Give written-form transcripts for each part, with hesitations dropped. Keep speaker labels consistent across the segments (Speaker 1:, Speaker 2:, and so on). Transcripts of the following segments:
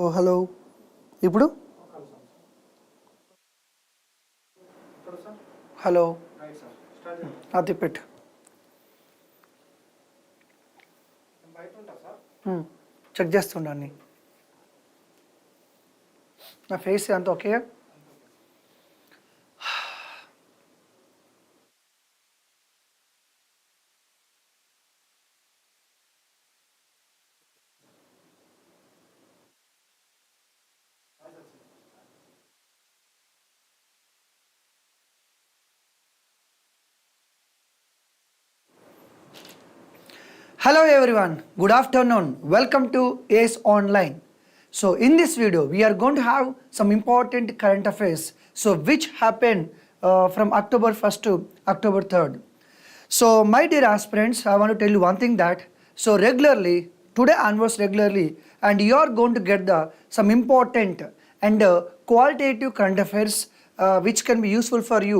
Speaker 1: ఓ hello ఇప్పుడు hello అది పెట్టు చెక్ చేస్తుండండి నా ఫేస్ అంత okay. Hello everyone, good afternoon, welcome to ACE Online. So in this video we are going to have some important current affairs which happened from October 1st to October 3rd. So my dear aspirants, I want to tell you one thing that regularly today onwards regularly and you are going to get some important and qualitative current affairs which can be useful for you,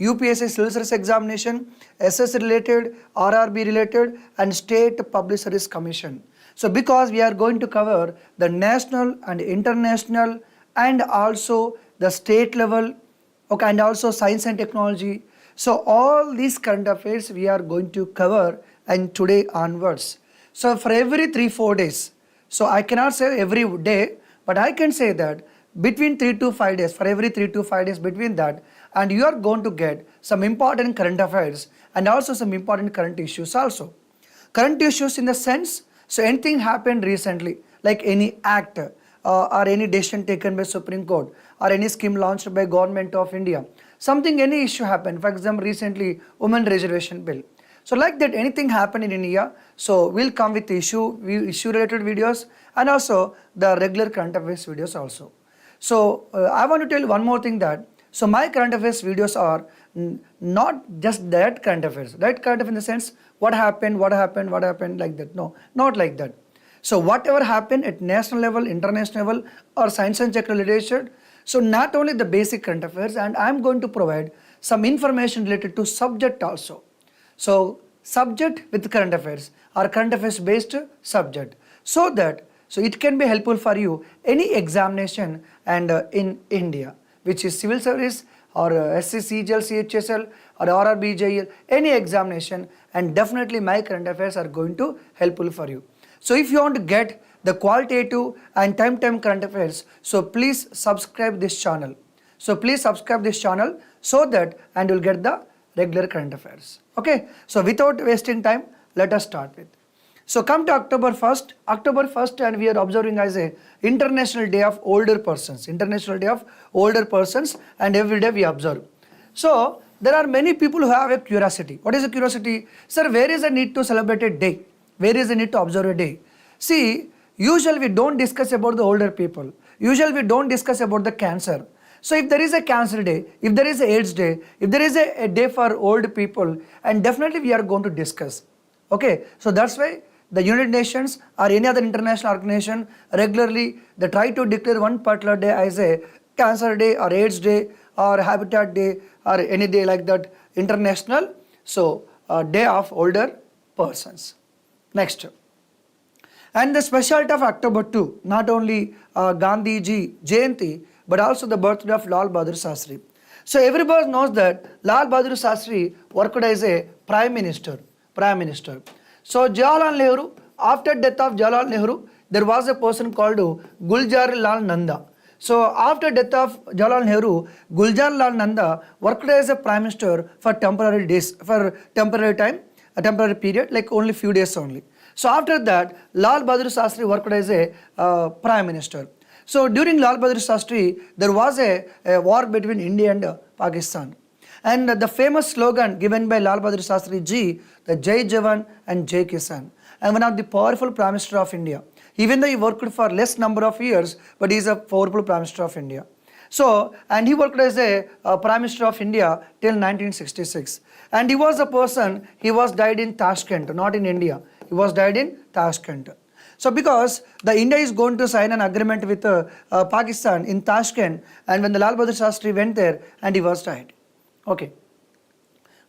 Speaker 1: UPSC civil service examination, SS related, RRB related and state public service commission. So because we are going to cover the national and international and also the state level, okay, and also science and technology. So all these current affairs we are going to cover and today onwards. So for every 3-4 days, so I cannot say every day, but I can say that between 3 to 5 days, for every 3 to 5 days between that, and you are going to get some important current affairs and also some important current issues also. Current issues in the sense, so anything happened recently, like any act or any decision taken by Supreme Court or any scheme launched by Government of India, something, any issue happened, for example recently women reservation bill. So like that, anything happened in India, so we'll come with issue related videos and also the regular current affairs videos also. So I want to tell you one more thing that, so my current affairs videos are not just that current affairs, that current affairs in the sense what happened like that, no, not like that. So whatever happened at national level, international level or science and tech related, so not only the basic current affairs, and I am going to provide some information related to subject also. So subject with current affairs or current affairs based subject, so that so it can be helpful for you any examination and in India, which is civil service or SC, CGL, CHSL or RRB, JL, any examination, and definitely my current affairs are going to helpful for you. So if you want to get the qualitative and time current affairs, so please subscribe this channel. So please subscribe this channel so that and you'll get the regular current affairs. Okay, so without wasting time, let us start with. So come to October 1st and we are observing as a International Day of Older Persons, International Day of Older Persons, and every day we observe. So there are many people who have a curiosity. What is a curiosity? Sir, where is the need to celebrate a day? Where is the need to observe a day? See, usually we don't discuss about the older people. Usually we don't discuss about the cancer. So if there is a cancer day, if there is a AIDS day, if there is a day for old people, and definitely we are going to discuss. Okay, so that's why the United Nations or any other international organization regularly they try to declare one particular day as a cancer day or AIDS day or habitat day or any day like that, international, so day of older persons. Next. And the specialty of October 2, not only Gandhi ji Jayanti, but also the birthday of Lal Bahadur Shastri. So everybody knows that Lal Bahadur Shastri worked as a Prime Minister. So Jawaharlal Nehru, after death of Jawaharlal Nehru, there was a person called Gulzar Lal Nanda. So after death of Jawaharlal Nehru, Gulzar Lal Nanda worked as a Prime Minister for temporary days, for temporary time, a temporary period, like only few days only. So after that, Lal Bahadur Shastri worked as a Prime Minister. So during Lal Bahadur Shastri, there was a war between India and Pakistan. And the famous slogan given by Lal Bahadur Shastri ji, the Jai Jawan and Jai Kisan, and one of the powerful Prime Minister of India. Even though he worked for less number of years, but he is a powerful Prime Minister of India. So, and he worked as a Prime Minister of India till 1966. And he was a person, he was died in Tashkent, not in India. He was died in Tashkent. So because the India is going to sign an agreement with Pakistan in Tashkent, and when the Lal Bahadur Shastri went there and he was died. Okay.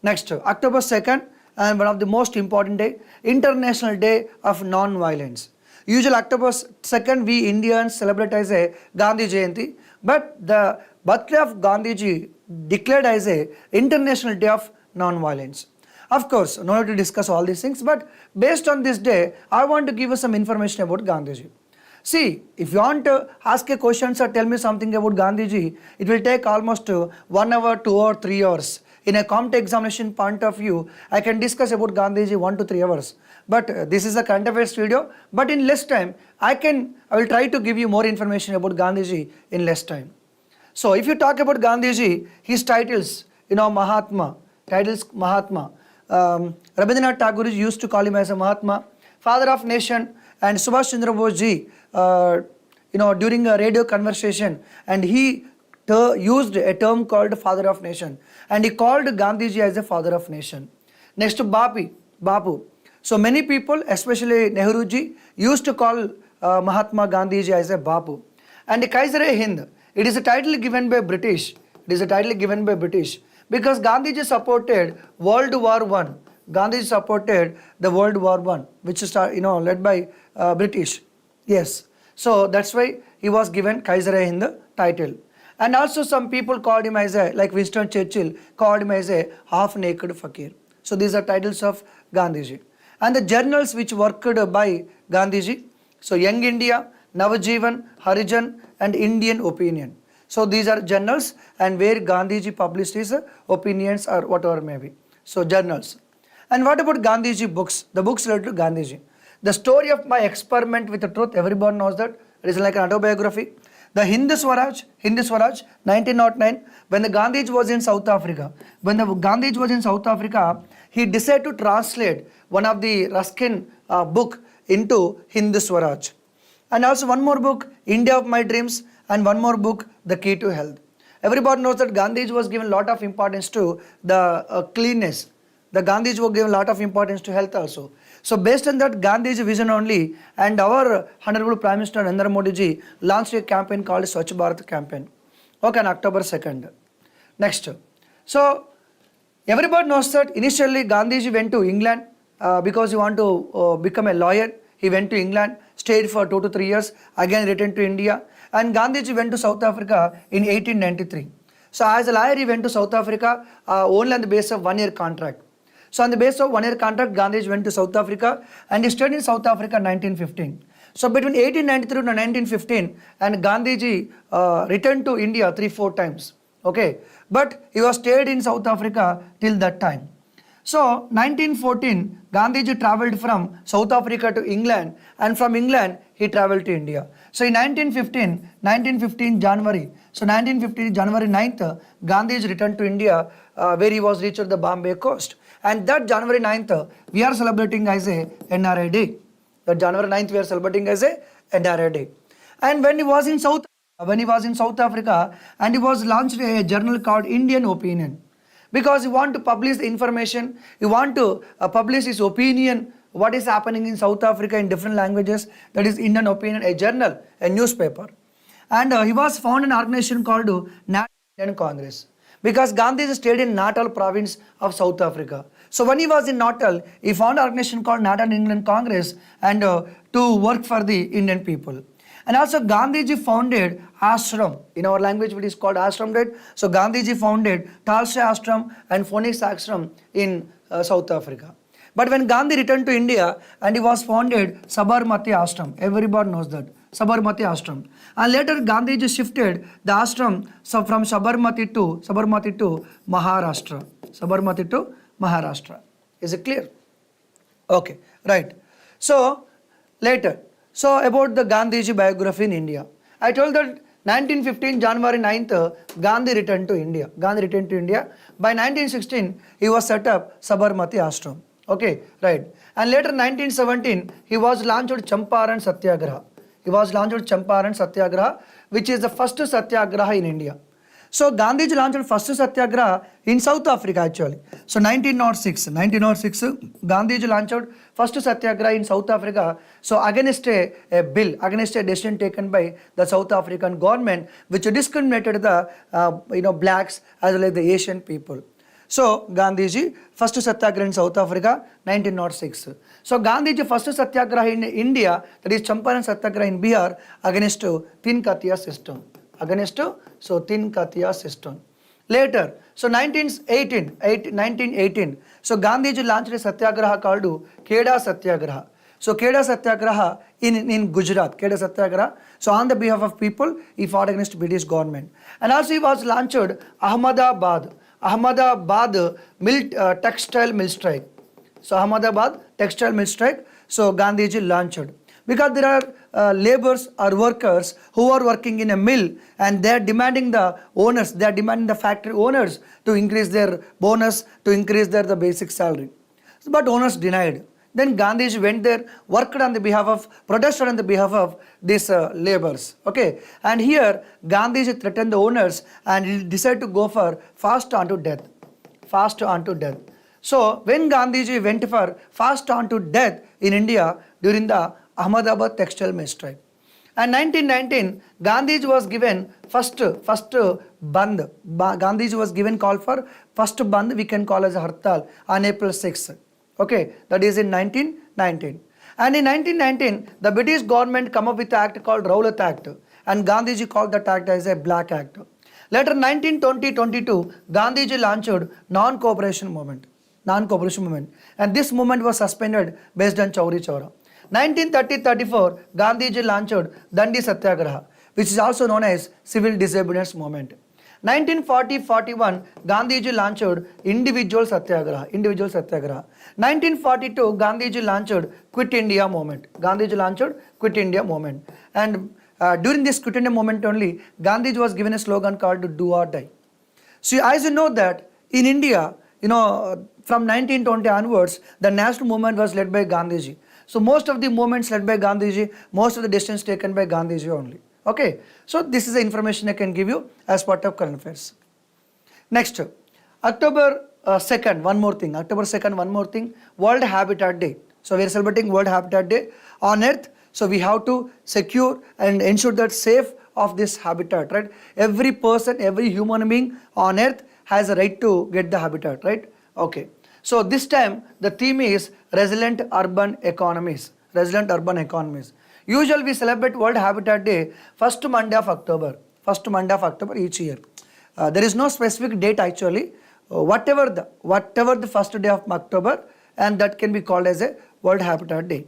Speaker 1: Next, October 2nd, and one of the most important day, International Day of Non-Violence. Usually October 2nd we Indians celebrate as a Gandhi Jayanti, but the birthday of Gandhiji declared as a International Day of Non-Violence. Of course, no need to discuss all these things, but based on this day, I want to give you some information about Gandhiji. See, if you want to ask a question or tell me something about Gandhiji, it will take almost 1 hour, 2 or 3 hours. In a competitive examination point of view, I can discuss about Gandhiji 1 to 3 hours. But this is a current affairs video. But in less time, I will try to give you more information about Gandhiji in less time. So if you talk about Gandhiji, his titles, Mahatma, Mahatma. Rabindranath Tagore used to call him as a Mahatma, Father of Nation, and Subhash Chandra Bose ji, during a radio conversation, and he used a term called Father of Nation, and he called Gandhiji as a Father of Nation. Next, Bapu. So many people, especially Nehruji, used to call Mahatma Gandhiji as a Bapu. And Kaiser-e-Hind, it is a title given by British. It is a title given by British because Gandhiji supported World War I. Gandhiji supported the World War I, which is led by British. Yes. So that's why he was given Kaiser-e-Hind title. And also some people called him as like Winston Churchill called him as a half-naked fakir. So these are titles of Gandhiji. And the journals which worked by Gandhiji, so Young India, Navajivan, Harijan, and Indian Opinion. So these are journals and where Gandhiji published his opinions or whatever may be. So journals. And what about Gandhiji books? The books related to Gandhiji. The story of my experiment with the truth, everybody knows that. It is like an autobiography. The Hindu Swaraj, 1909, when the Gandhiji was in South Africa. When the Gandhiji was in South Africa, he decided to translate one of the Ruskin book into Hindu Swaraj. And also one more book, India of My Dreams, and one more book, The Key to Health. Everybody knows that Gandhiji was given a lot of importance to the cleanness. The Gandhiji was given a lot of importance to health also. So based on that Gandhiji vision only, and our Honorable Prime Minister Narendra Modi ji launched a campaign called Swachh Bharat campaign. Okay, on October 2nd. Next. So everybody knows that initially Gandhiji went to England because he wanted to become a lawyer. He went to England, stayed for 2 to 3 years, again returned to India. And Gandhiji went to South Africa in 1893. So as a lawyer, he went to South Africa only on the basis of 1 year contract. So on the basis of 1 year contract, Gandhiji went to South Africa and he stayed in South Africa in 1915. So between 1893 to 1915, and Gandhiji returned to India 3-4 times. Okay, but he was stayed in South Africa till that time. So 1914, Gandhiji travelled from South Africa to England, and from England he travelled to India. So in 1915 January, so 1915 January 9th, Gandhiji returned to India where he was reached at the Bombay coast. And that January 9th, we are celebrating as a NRA Day. That January 9th, we are celebrating as a NRA Day. And when he was in South Africa, and he was launched a journal called Indian Opinion. Because he want to publish the information, he want to publish his opinion, what is happening in South Africa in different languages, that is Indian Opinion, a journal, a newspaper. And he was found an organization called Natal Indian Congress. Because Gandhi stayed in Natal province of South Africa. So when he was in Natal, he found an organization called Natal Indian Congress and to work for the Indian people. And also Gandhiji founded ashram. In our language it is called ashram, right? So Gandhiji founded Talshay ashram and Phoenix ashram in South Africa. But when Gandhi returned to India and he was founded Sabarmati ashram, everybody knows that, Sabarmati ashram. And later Gandhiji shifted the ashram from Sabarmati to Maharashtra. Sabarmati to Maharashtra. Is it clear? Okay, right. So later, so about the Gandhiji biography in India. I told that 1915 January 9th, Gandhi returned to India. By 1916, he was set up Sabarmati ashram. Okay, right. And later 1917, he was launched Champaran Satyagraha. Which is the first Satyagraha in India. So Gandhiji launched first Satyagraha in South Africa actually. So 1906, Gandhiji launched first Satyagraha in South Africa. So against a bill, against a decision taken by the South African government, which discriminated the blacks as well as the Asian people. So Gandhiji, first satyagraha in South Africa, 1906. So Gandhiji first satyagraha in India, that is Champaran satyagraha in Bihar, against Tin Katiya system. Against Tin Katiya system. Later, so 1918, so Gandhiji launched a satyagraha called Kheda Satyagraha. So Kheda Satyagraha in Gujarat, Kheda Satyagraha. So on the behalf of people, he fought against British government. And also he was launched Ahmedabad textile mill strike. So Ahmedabad textile mill strike. So Gandhiji launched. Because there are laborers or workers who are working in a mill and they are demanding the owners, they are demanding the factory owners to increase their bonus, to increase the basic salary. But owners denied. Then Gandhiji went there, worked on the behalf of, protested on the behalf of these laborers. Okay, and here Gandhiji threatened the owners and he decided to go for fast unto death. Fast unto death. So when Gandhiji went for fast unto death in India during the Ahmedabad textile mill strike. And 1919, Gandhiji was given first Bandh. Gandhiji was given call for first Bandh, we can call as a Hartal, on April 6th. Okay, that is in 1919. And in 1919, the British government come up with an act called Rowlatt Act. And Gandhiji called that act as a Black Act. Later, 1920-22, Gandhiji launched non-cooperation movement. Non-cooperation movement. And this movement was suspended based on Chauri Chaura. 1930-34, Gandhiji launched Dandi Satyagraha, which is also known as Civil Disobedience Movement. 1940-41, Gandhiji launched Individual Satyagraha. 1942, Gandhiji launched Quit India Movement. Gandhiji launched Quit India Movement. And during this Quit India Movement only, Gandhiji was given a slogan called Do or Die. So as you know that in India, from 1920 onwards, the national movement was led by Gandhiji. So most of the movements led by Gandhiji, most of the decisions taken by Gandhiji only. Okay, so this is the information I can give you as part of current affairs. Next, October 2nd, one more thing. October 2nd, one more thing. World Habitat Day. So we are celebrating World Habitat Day on Earth. So we have to secure and ensure that safe of this habitat, right? Every person, every human being on Earth has a right to get the habitat, right? Okay. So this time the theme is resilient urban economies. Resilient urban economies. Usually we celebrate World Habitat Day first Monday of October. First Monday of October each year. There is no specific date actually. Whatever the first day of October, and that can be called as a World Habitat Day.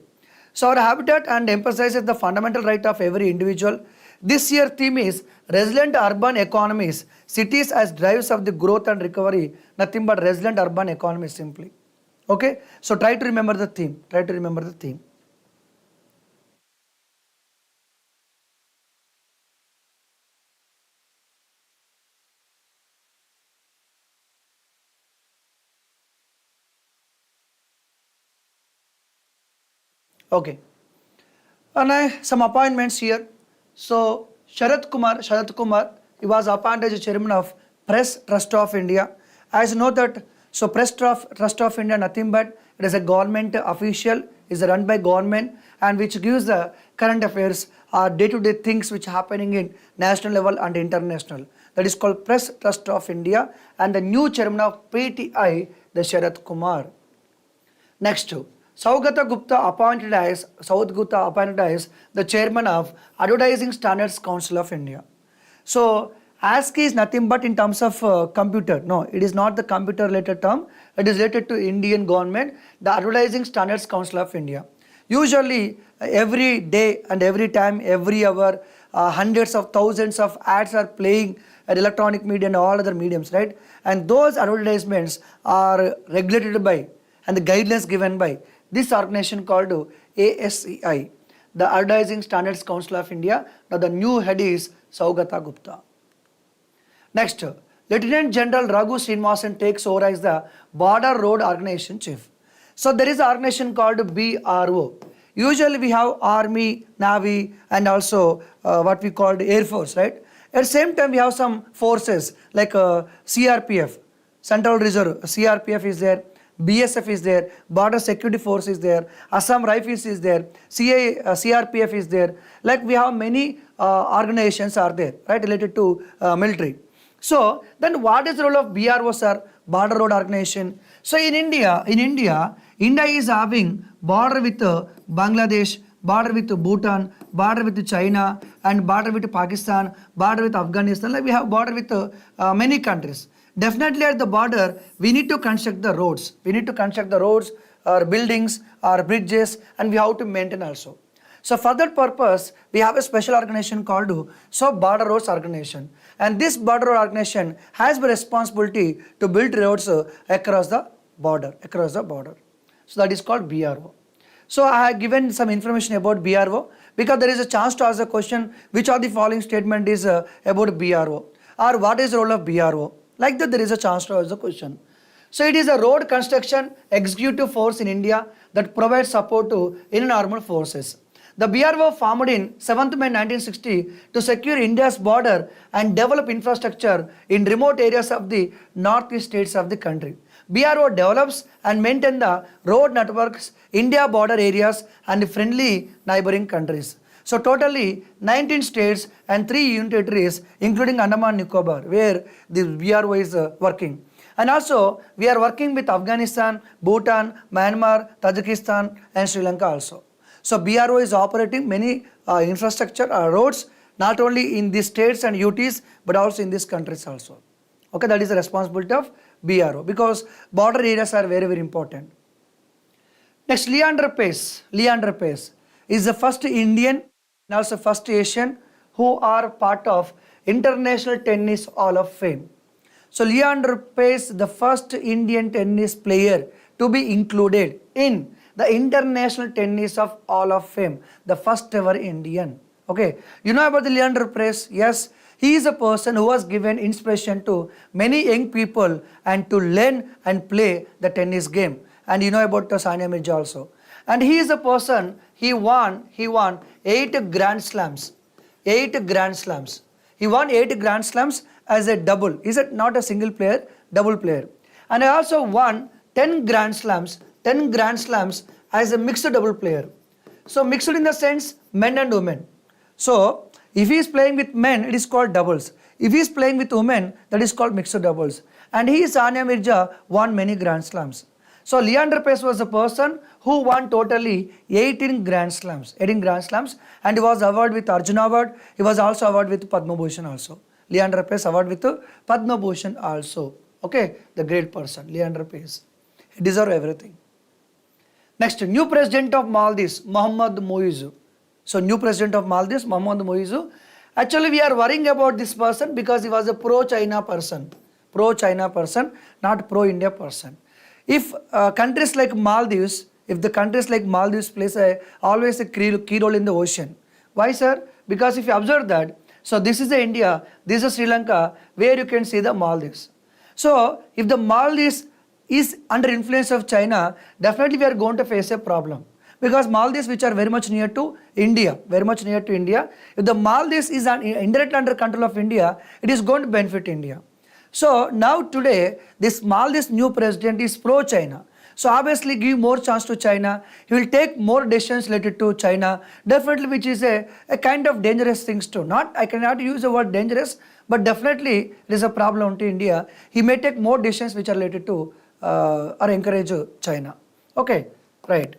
Speaker 1: So our habitat and emphasizes the fundamental right of every individual. This year theme is resilient urban economies. Cities as drives of the growth and recovery. Nothing but resilient urban economies simply. Okay. So try to remember the theme. Try to remember the theme. Okay. And some appointments here. So Sharat Kumar, he was appointed as chairman of Press Trust of India. As you know that, so Press Trust of India, nothing but it is a government official, is run by government, and which gives the current affairs or day-to-day things which are happening in national level and international. That is called Press Trust of India, and the new chairman of PTI, the Sharat Kumar. Next, Saugata Gupta appointed as the chairman of Advertising Standards Council of India. So ASCII is nothing but in terms of computer. No, it is not the computer related term. It is related to Indian government, the Advertising Standards Council of India. Usually every day and every time, every hour, hundreds of thousands of ads are playing at electronic media and all other mediums, right? And those advertisements are regulated by and the guidelines given by this organization called ASCI, the Advertising Standards Council of India. Now the new head is Saugata Gupta. Next, Lieutenant General Raghu Srinivasan takes over as the Border Road Organization Chief. So there is an organization called BRO. Usually we have Army, Navy, and also what we call Air Force, right? At the same time we have some forces like CRPF, Central Reserve, CRPF is there, BSF is there, Border Security Force is there, Assam Rifles is there, CRPF is there. Like we have many organizations are there, right, related to military. So then what is the role of BRO, sir? border road organization. So in India, India is having border with Bangladesh, border with Bhutan, border with China, and border with Pakistan, border with Afghanistan. Like we have border with many countries. Definitely at the border, we need to construct the roads. We need to construct the roads, our buildings, our bridges, and we have to maintain also. So for that purpose, we have a special organization called Border Roads Organization. And this border road organization has the responsibility to build roads across the border. So that is called BRO. So I have given some information about BRO because there is a chance to ask a question, which of the following statement is about BRO, or what is the role of BRO? Like that there is a chance to ask the question. So it is a road construction executive force in India that provides support to Indian armed forces. The BRO formed in 7th May 1960 to secure India's border and develop infrastructure in remote areas of the northeast states of the country. BRO develops and maintains the road networks, India border areas and friendly neighboring countries. So totally 19 states and 3 union territories including Andaman and Nicobar where the BRO is working. And also we are working with Afghanistan, Bhutan, Myanmar, Tajikistan and Sri Lanka also. So BRO is operating many infrastructure roads not only in these states and UTs but also in these countries also. Okay, that is the responsibility of BRO because border areas are very, very important. Next, Leander Paes is the first Indian and also first Asian who are part of International Tennis Hall of Fame. So Leander Paes, the first Indian tennis player to be included in the International Tennis of Hall of Fame, the first ever Indian. Okay, you know about the Leander Paes? Yes, he is a person who was given inspiration to many young people and to learn and play the tennis game. And you know about Sania Mirza also. And he is a person, he won 8 Grand Slams. 8 Grand Slams. He won 8 Grand Slams as a double. Is it not a single player? Double player. And he also won 10 Grand Slams as a mixed double player. So mixed in the sense men and women. So if he is playing with men, it is called doubles. If he is playing with women, that is called mixed doubles. And he, Sania Mirza, won many Grand Slams. So Leander Paes was a person who won totally 18 Grand Slams. 18 Grand Slams, and he was awarded with Arjuna Award. He was also awarded with Padma Bhushan also. Leander Paes awarded with Padma Bhushan also. Okay, the great person, Leander Paes. He deserves everything. Next, new president of Maldives, Mohammad Moizu. So new president of Maldives, Mohammad Moizu. Actually, we are worrying about this person because he was a pro-China person. Pro-China person, not pro-India person. If countries like Maldives, plays always a key role in the ocean. Why, sir? Because if you observe that, so this is the India, this is Sri Lanka, where you can see the Maldives. So if the Maldives is under influence of China, definitely we are going to face a problem. Because Maldives, which are very much near to India, if the Maldives is indirectly under control of India, it is going to benefit India. So now today, this Maldives new president is pro-China. So obviously give more chance to China. He will take more decisions related to China, definitely, which is a kind of dangerous things too. I cannot use the word dangerous, but definitely there is a problem to India. He may take more decisions which are related to or encourage China. Okay, right.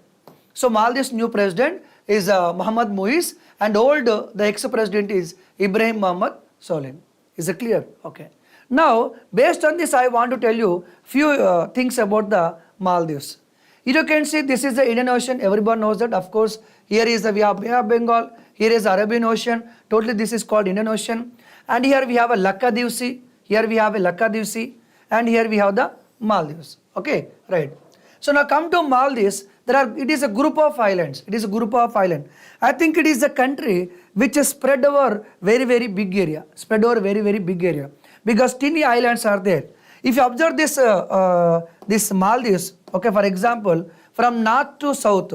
Speaker 1: So Maldives new president is Mohammad Moiz, and the ex-president is Ibrahim Mohamed Solim. Is it clear? Okay. Now, based on this, I want to tell you few things about the Maldives. You can see this is the Indian Ocean. Everyone knows that. Of course, here is the we have Bay of Bengal. Here is Arabian Ocean. Totally, this is called Indian Ocean. And here we have a Lakshadweep Sea. And here we have the Maldives. Okay, right. So now come to Maldives. It is a group of islands. I think it is a country which is spread over very, very big area. Because teeny islands are there. If you observe this Maldives, okay, for example, from north to south,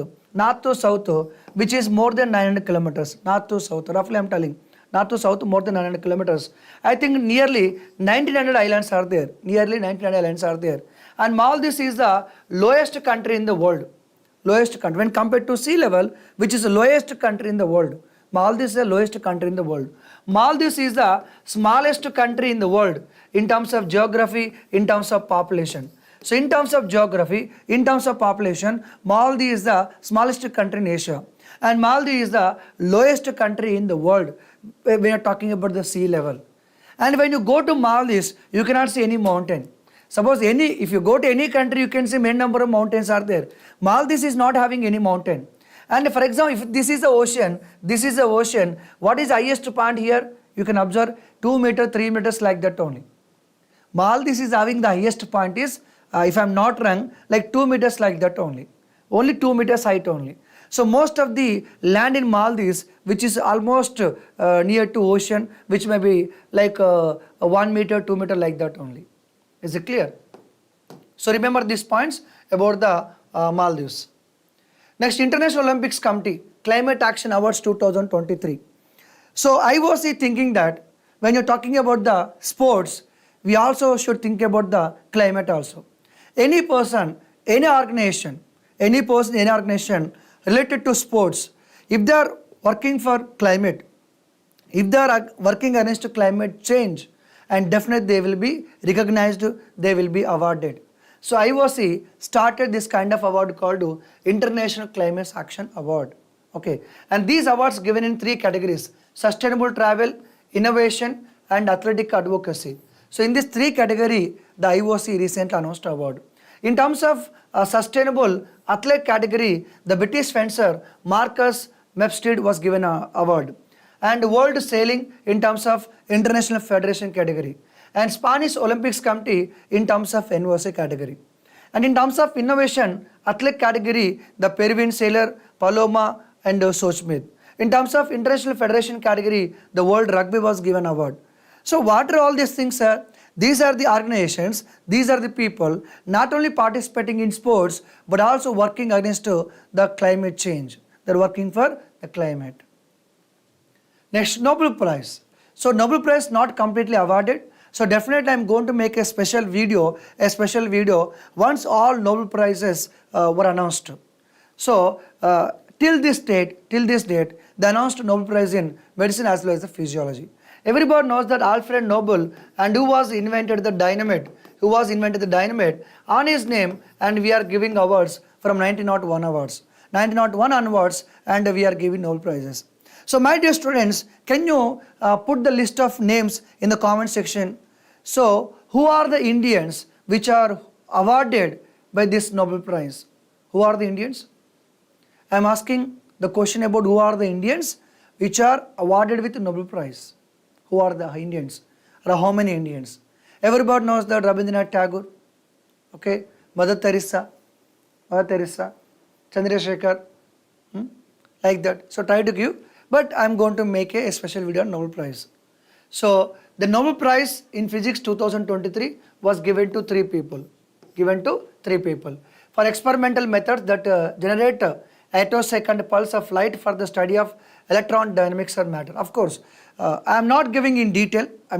Speaker 1: which is more than 900 kilometers, north to south, roughly I'm telling, north to south more than 900 kilometers. I think nearly 1900 islands are there. And Maldives is the lowest country in the world. When compared to sea level, which is the lowest country in the world. Maldives is the lowest country in the world. Maldives is the smallest country in the world in terms of geography, in terms of population. So in terms of geography, in terms of population, Maldives is the smallest country in Asia. And Maldives is the lowest country in the world when we are talking about the sea level. And when you go to Maldives, you cannot see any mountain. Suppose if you go to any country, you can see many number of mountains are there. Maldives is not having any mountain. And for example, if this is the ocean, what is the highest point here? You can observe 2 meters, 3 meters like that only. Maldives is having the highest point is, if I am not wrong, like 2 meters like that only. Only 2 meters height only. So most of the land in Maldives, which is almost near to ocean, which may be like 1 meter, 2 meter like that only. Is it clear? So remember these points about the Maldives. Next, International Olympics Committee, Climate Action Awards 2023. So I was thinking that when you're talking about the sports, we also should think about the climate also. Any person, any organization related to sports, if they are working for climate, if they are working against climate change, and definitely they will be recognized, they will be awarded. So IOC started this kind of award called International Climate Action Award. Okay, and these awards given in 3 categories: sustainable travel, innovation, and athletic advocacy. So in this 3 category, the IOC recently announced award. In terms of sustainable athlete category, the British fencer Marcus Mepstead was given an award. And World Sailing in terms of International Federation category. And Spanish Olympics Committee in terms of NOC category. And in terms of innovation, athlete category, the Peruvian sailor Paloma and Sochmith. In terms of International Federation category, the World Rugby was given award. So what are all these things, sir? These are the organizations, these are the people not only participating in sports but also working against the climate change. They're working for the climate. Next, Nobel Prize. So Nobel Prize not completely awarded. So definitely I am going to make a special video once all Nobel Prizes were announced. So till this date, the announced Nobel Prize in medicine as well as the physiology. Everybody knows that Alfred Nobel, and who invented the dynamite on his name, and we are giving awards from 1901 onwards, and we are giving Nobel Prizes. So my dear students, can you put the list of names in the comment section? So who are the Indians which are awarded by this Nobel Prize? Who are the Indians? I am asking the question about who are the Indians which are awarded with the Nobel Prize. Who are the Indians? Or how many Indians? Everybody knows that Rabindranath Tagore, okay, Mother Teresa, Chandrasekhar, like that. So try to give, but I am going to make a special video on Nobel Prize. So the Nobel Prize in Physics 2023 was given to 3 people. For experimental methods that generate attosecond pulse of light for the study of electron dynamics or matter. Of course, I am not giving in detail. I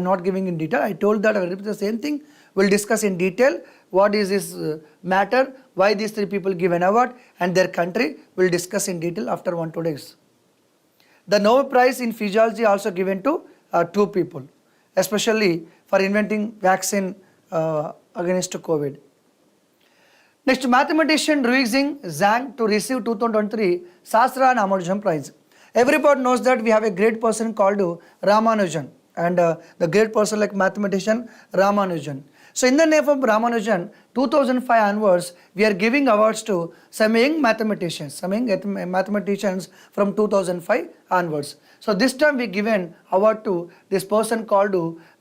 Speaker 1: told that I will repeat the same thing. We'll discuss in detail what is this matter, why these 3 people give an award, and their country. We'll discuss in detail after 1-2 days. The Nobel Prize in Physiology also given to 2 people, especially for inventing vaccine against COVID. Next, mathematician Ruixing Zhang to receive 2023 Sastra and Ramanujan Prize. Everybody knows that we have a great person called Ramanujan, and the great person like mathematician Ramanujan. So in the name of Ramanujan, 2005 onwards, we are giving awards to some young mathematicians from 2005 onwards. So this time we given award to this person called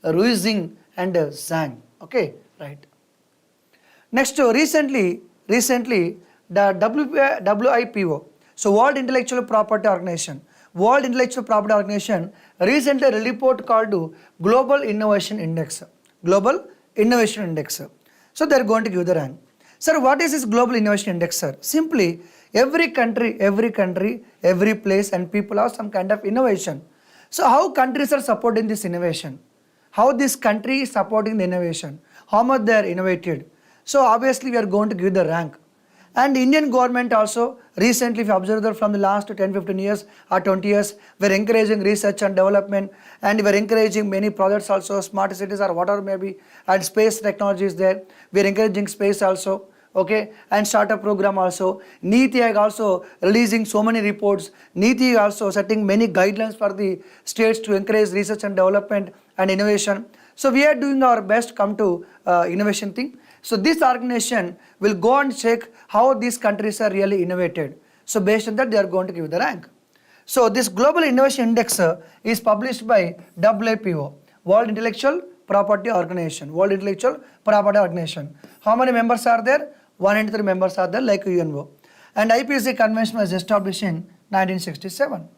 Speaker 1: Ruixing and Zhang. Okay, right. Next, recently the WIPO, so World Intellectual Property Organization, recently a report called Global Innovation Index. So they are going to give the rank. Sir, what is this Global Innovation Index, sir? Simply, every country, every place and people have some kind of innovation. So how countries are supporting this innovation? How this country is supporting the innovation? How much they are innovated? So obviously we are going to give the rank. And Indian government also recently, if you observe that from the last 10-15 years or 20 years, we're encouraging research and development, and we're encouraging many projects also, smart cities or whatever maybe, and space technology is there. We're encouraging space also, okay, and startup program also. NITI Aayog also releasing so many reports. NITI also setting many guidelines for the states to encourage research and development and innovation. So we are doing our best come to innovation thing. So this organization will go and check how these countries are really innovated. So based on that, they are going to give the rank. So this Global Innovation Index is published by WIPO, World Intellectual Property Organization. World Intellectual Property Organization. How many members are there? 103 members are there like UNO. And IPPSC convention was established in 1967.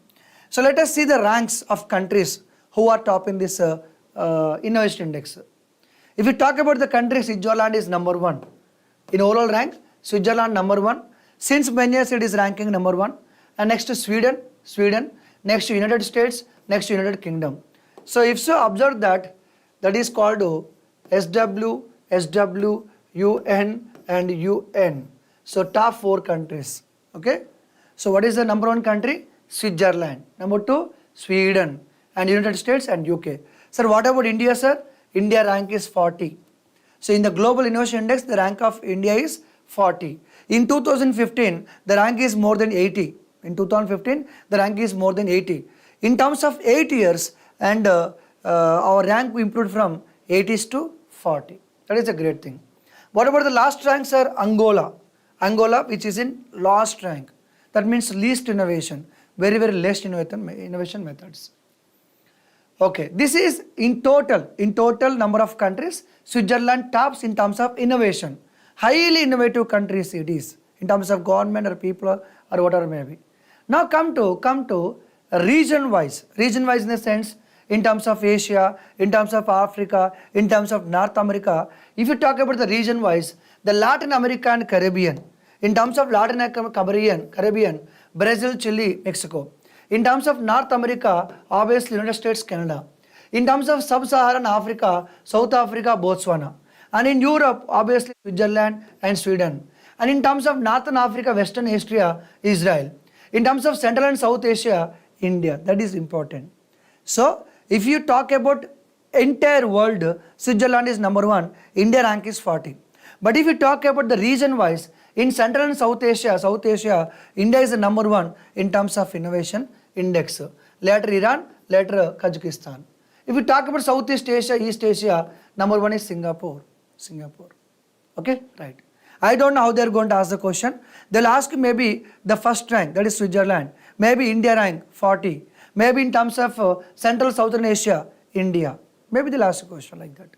Speaker 1: So let us see the ranks of countries who are top in this innovation index. If we talk about the country, Switzerland is number 1. In overall rank, Switzerland number 1. Since many years it is ranking number 1. And next to Sweden, next to United States, next to United Kingdom. So if so, observe that is called SW, UN and UN. So top 4 countries. Okay. So what is the number 1 country? Switzerland. Number 2, Sweden and United States and UK. Sir, what about India, sir? India rank is 40. So in the Global Innovation Index, the rank of India is 40. In 2015, the rank is more than 80. In 2015, the rank is more than 80. In terms of 8 years, and our rank improved from 80s to 40. That is a great thing. What about the last rank, sir? Angola. Angola, which is in last rank. That means least innovation. Very, very less innovation methods. Okay, this is in total number of countries, Switzerland tops in terms of innovation. Highly innovative countries it is, in terms of government or people or whatever may be. Now come to region wise in the sense, in terms of Asia, in terms of Africa, in terms of North America. If you talk about the region wise, the Latin America and Caribbean. In terms of Latin Caribbean, Brazil, Chile, Mexico. In terms of North America, obviously United States, Canada. In terms of Sub-Saharan Africa, South Africa, Botswana. And in Europe, obviously Switzerland and Sweden. And in terms of Northern Africa, Western Asia, Israel. In terms of Central and South Asia, India. That is important. So, if you talk about entire world, Switzerland is number 1, India rank is 40. But if you talk about the region wise, in Central and South Asia, India is the number 1 in terms of innovation index. Later Iran, later Kazakhstan. If you talk about Southeast Asia, East Asia, number 1 is Singapore. Okay, right. I don't know how they are going to ask the question. They'll ask maybe the first rank, that is Switzerland. Maybe India rank 40. Maybe in terms of Central Southern Asia, India. Maybe they'll ask a question like that.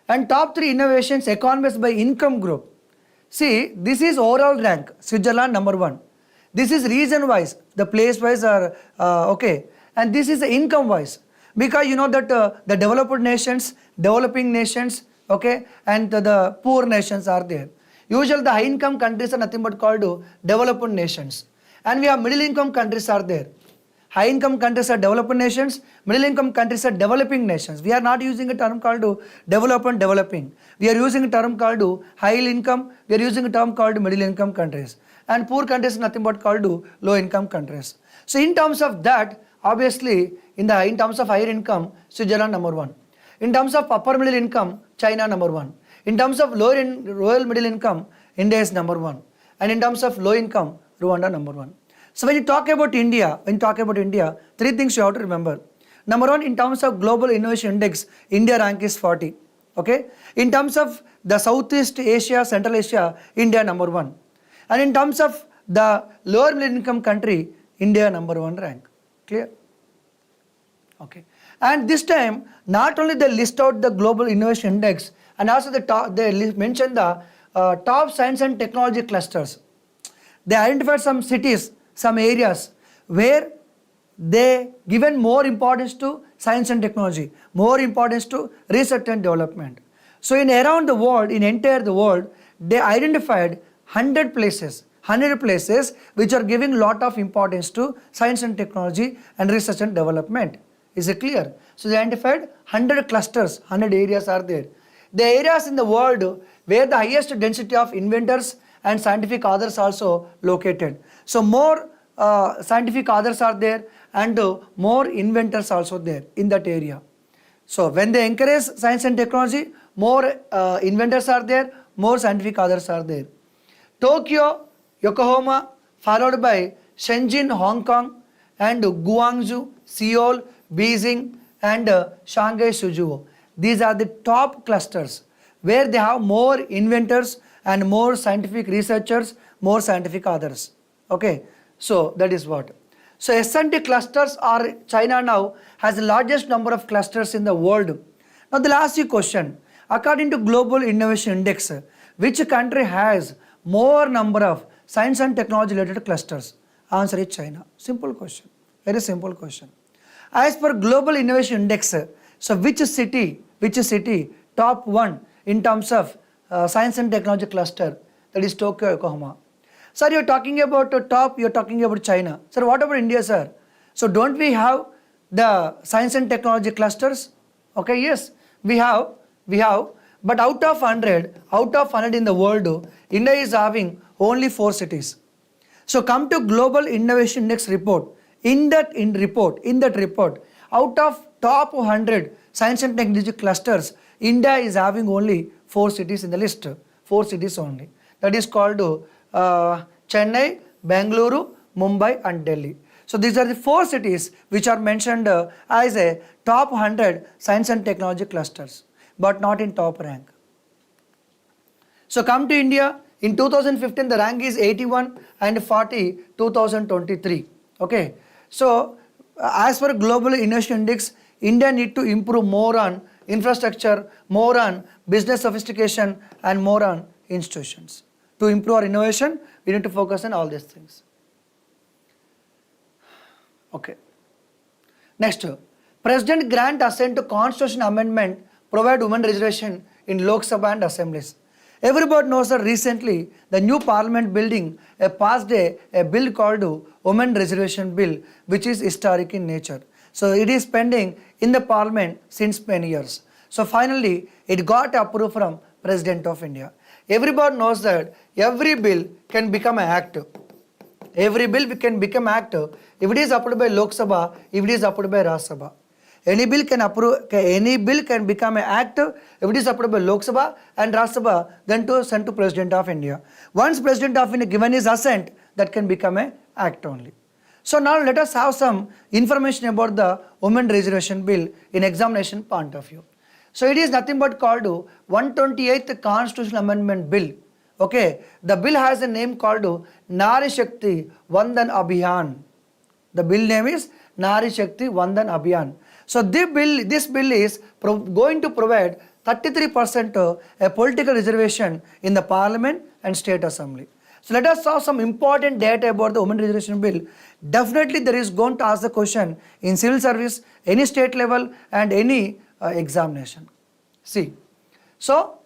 Speaker 1: And top 3 innovations economies by income group. See, this is overall rank, Switzerland number 1. This is region wise, the place wise are okay. And this is the income wise. Because you know that the developed nations, developing nations, okay, and the poor nations are there. Usually the high income countries are nothing but called developed nations. And we have middle income countries are there. High income countries are developed nations, middle income countries are developing nations. We are not using a term called development developing. We are using a term called high income, we are using a term called middle income countries. And poor countries nothing but called low income countries. So in terms of that, obviously in terms of higher income, Switzerland number 1. In terms of upper middle income, China number 1. In terms of lower middle income, India is number 1. And in terms of low income, Rwanda number 1. So when you talk about India, 3 things you have to remember. Number 1, in terms of Global Innovation Index, India rank is 40. Okay. In terms of the Southeast Asia, Central Asia, India number 1. And in terms of the lower middle income country, India number 1 rank. Clear? Okay. And this time, not only they list out the Global Innovation Index, and also they mention the top science and technology clusters. They identified some cities, some areas where they given more importance to science and technology, more importance to research and development. So in around the world, in entire the world, they identified 100 places which are giving lot of importance to science and technology and research and development. Is it clear? So they identified 100 clusters, 100 areas are there. The areas in the world where the highest density of inventors and scientific authors also located. So more scientific authors are there and more inventors also there in that area. So when they encourage science and technology, more inventors are there, more scientific authors are there. Tokyo, Yokohama, followed by Shenzhen, Hong Kong, and Guangzhou, Seoul, Beijing, and Shanghai, Suzhou. These are the top clusters where they have more inventors and more scientific researchers, more scientific authors. Okay, so that is what. So S&T clusters are China now has the largest number of clusters in the world. Now they'll ask you a question. According to Global Innovation Index, which country has more number of science and technology related clusters? Answer is China. Simple question. Very simple question. As per Global Innovation Index, so which city top 1 in terms of science and technology cluster? That is Tokyo, Yokohama. Sir, you're talking about top, you're talking about China. Sir, what about India, sir? So don't we have the science and technology clusters? Okay, yes, we have, but out of 100 in the world, India is having only 4 cities. So come to Global Innovation Index report. In that report, out of top 100 science and technology clusters, India is having only 4 cities in the list. 4 cities only. That is called Chennai, Bengaluru, Mumbai and Delhi. So these are the 4 cities which are mentioned as a top 100 science and technology clusters, but not in top rank. So come to India. In 2015, the rank is 81 and 40, 2023. Okay. So as per Global Innovation Index, India need to improve more on infrastructure, more on business sophistication and more on institutions. To improve our innovation, we need to focus on all these things. Okay. Next, President grant assent to Constitution amendment provide women reservation in Lok Sabha and assemblies. Everybody knows that recently the new parliament building passed a bill called Women Reservation Bill, which is historic in nature. So it is pending in the parliament since many years. So finally it got approved from President of India. Everybody knows that every bill can become an act. Every bill can become act if it is approved by Lok Sabha, if it is approved by Rajya Sabha. Any bill can become an act if it is approved by Lok Sabha and Rajya Sabha, then to send to President of India. Once President of India given his assent, that can become an act only. So now let us have some information about the Women Reservation Bill in examination point of view. So it is nothing but called 128th Constitutional Amendment Bill. Okay, the bill has a name called Nari Shakti Vandan Abhiyan. The bill name is Nari Shakti Vandan Abhiyan. So this bill is going to provide 33% a political reservation in the Parliament and State Assembly. So let us have some important data about the Women Reservation Bill. Definitely there is going to ask the question in civil service, any state level and any examination. See, so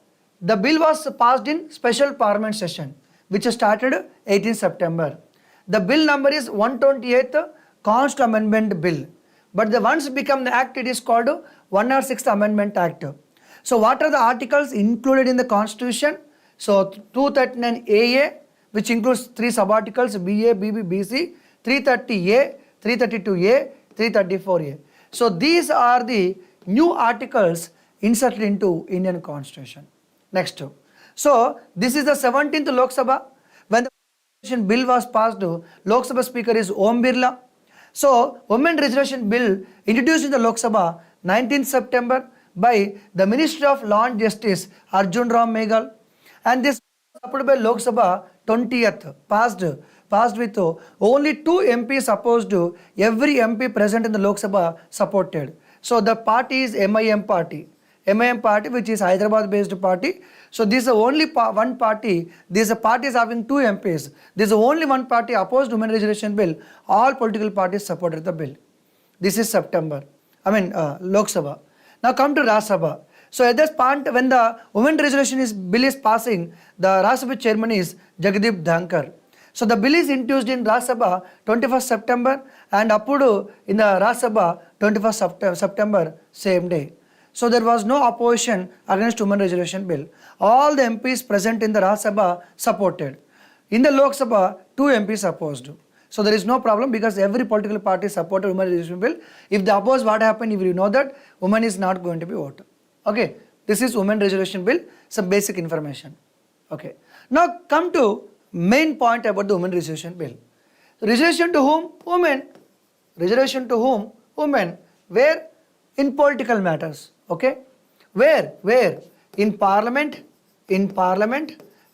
Speaker 1: the bill was passed in special parliament session which started 18 September. The bill number is 128th Constitutional Amendment Bill. But the once become the act, it is called 106th Amendment Act. So what are the articles included in the Constitution? So 239 AA, which includes 3 sub-articles BA, BB, BC, 330A, 332A, 334A. So these are the new articles inserted into Indian Constitution. Next. So this is the 17th Lok Sabha. When the Constitution bill was passed, Lok Sabha Speaker is Om Birla. So Women Reservation Bill introduced in the Lok Sabha 19th September by the Minister of Law and Justice Arjun Ram Meghwal, and this was approved by Lok Sabha 20th, passed with only 2 MPs opposed. Every MP present in the Lok Sabha supported. So the party is MIM party, which is Hyderabad based party. So this is only one party. This party is having 2 MPs. This is only one party opposed Women Reservation Bill. All political parties supported the bill. This is Lok Sabha. Now come to Rajya Sabha. So at this point, when the Women Reservation Bill is passing, the Rajya Sabha chairman is Jagdeep Dhankar. So the bill is introduced in Rajya Sabha 21st September and approved in the Rajya Sabha 21st September same day. So there was no opposition against Women Reservation Bill. All the MPs present in the Rajya Sabha supported. In the Lok Sabha, 2 MPs opposed. So there is no problem because every political party supported women reservation bill. If they oppose, what happened? If you know that, woman is not going to be voted. Okay, this is women reservation bill, some basic information. Okay, now come to main point about the women reservation bill. Reservation to whom? Women. Reservation to whom? Women. Where? In political matters. Okay, where? In parliament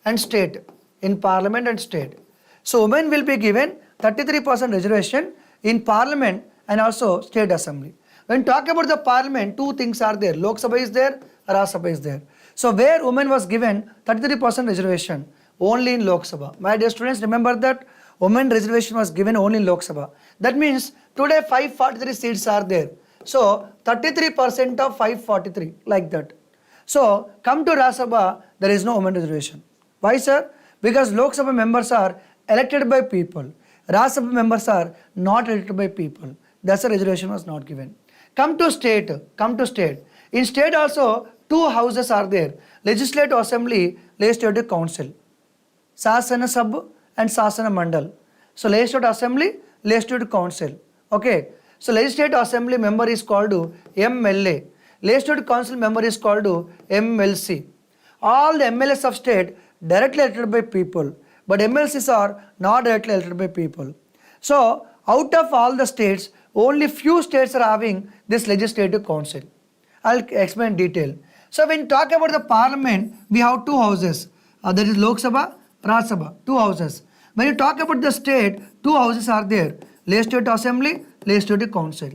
Speaker 1: and state. In parliament and state. So women will be given 33% reservation in parliament and also state assembly. When talk about the parliament, 2 things are there. Lok Sabha is there, Rajya Sabha is there. So where women was given 33% reservation? Only in Lok Sabha. My dear students, remember that women reservation was given only in Lok Sabha. That means today 543 seats are there. So 33% of 543, like that. So come to Rajya Sabha, there is no women reservation. Why, sir? Because Lok Sabha members are elected by people. Rajya Sabha members are not elected by people. That's the reservation was not given. Come to state. In state also 2 houses are there. Legislative Assembly, Legislative Council. Sasana Sabha and Sasana Mandal. So Legislative Assembly, Legislative Council. Okay. So Legislative Assembly member is called MLA. Legislative Council member is called MLC. All the MLAs of state directly elected by people. But MLCs are not directly elected by people. So out of all the states, only few states are having this legislative council. I'll explain in detail. So when you talk about the parliament, we have 2 houses. That is Lok Sabha, Rajya Sabha, 2 houses. When you talk about the state, 2 houses are there. Legislative Assembly, Legislative Council.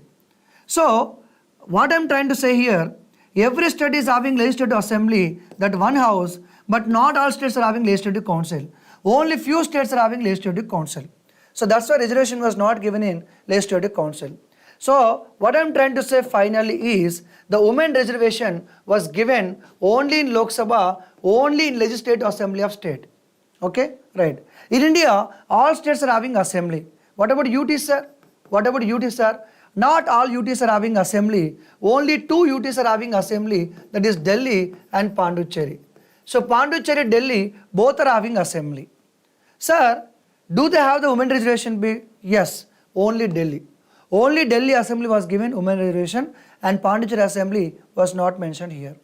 Speaker 1: So what I'm trying to say here, every state is having Legislative Assembly, that 1 house, but not all states are having Legislative Council. Only few states are having Legislative Council. So that's why reservation was not given in Legislative Council. So what I'm trying to say finally is the women reservation was given only in Lok Sabha, only in Legislative Assembly of state. Okay, right. In India, all states are having assembly. What about UTs, sir? Not all UTs are having assembly. Only 2 UTs are having assembly, that is Delhi and Pondicherry. So Pondicherry, Delhi, both are having assembly. Sir, do they have the women reservation bill? Yes, only Delhi. Only Delhi assembly was given women reservation and Pondicherry assembly was not mentioned here.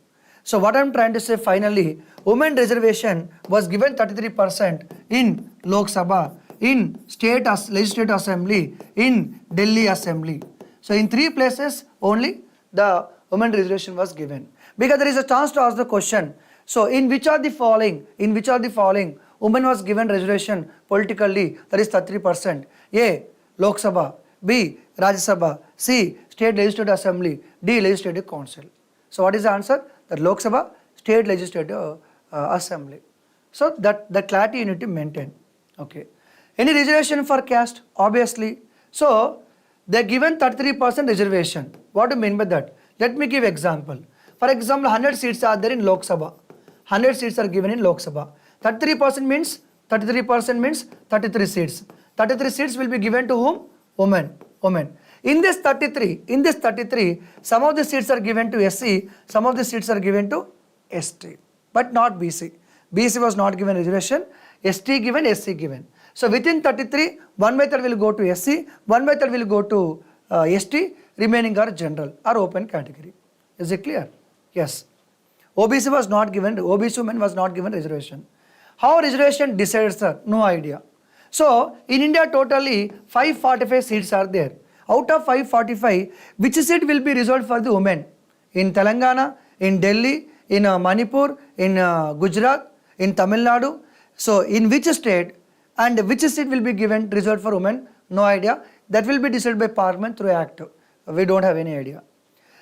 Speaker 1: So what I am trying to say finally, women reservation was given 33% in Lok Sabha, in state legislative assembly, in Delhi assembly. So in 3 places only the women reservation was given. Because there is a chance to ask the question, so in which of the following, women was given reservation politically, that is 33%. A. Lok Sabha, B. Rajya Sabha, C. State Legislative Assembly, D. Legislative Council. So what is the answer? That Lok Sabha, State Legislative Assembly. So that clarity you need to maintain. Okay. Any reservation for caste? Obviously. So they are given 33% reservation. What do you mean by that? Let me give example. For example, 100 seats are there in Lok Sabha. 100 seats are given in Lok Sabha. 33% means 33 seats. 33 seats will be given to whom? Women. In this 33, some of the seats are given to SC, some of the seats are given to ST, but not BC. BC was not given reservation, ST given, SC given. So within 33, 1/3 will go to SC, 1/3 will go to ST, remaining are general or open category. Is it clear? Yes. OBC was not given, OBC women was not given reservation. How reservation decided, sir? No idea. So in India totally 545 seats are there. Out of 545, which seat will be reserved for the women? In Telangana, in Delhi, in Manipur, in Gujarat, in Tamil Nadu. So in which state and which seat will be given reserved for women? No idea. That will be decided by Parliament through Act. We don't have any idea.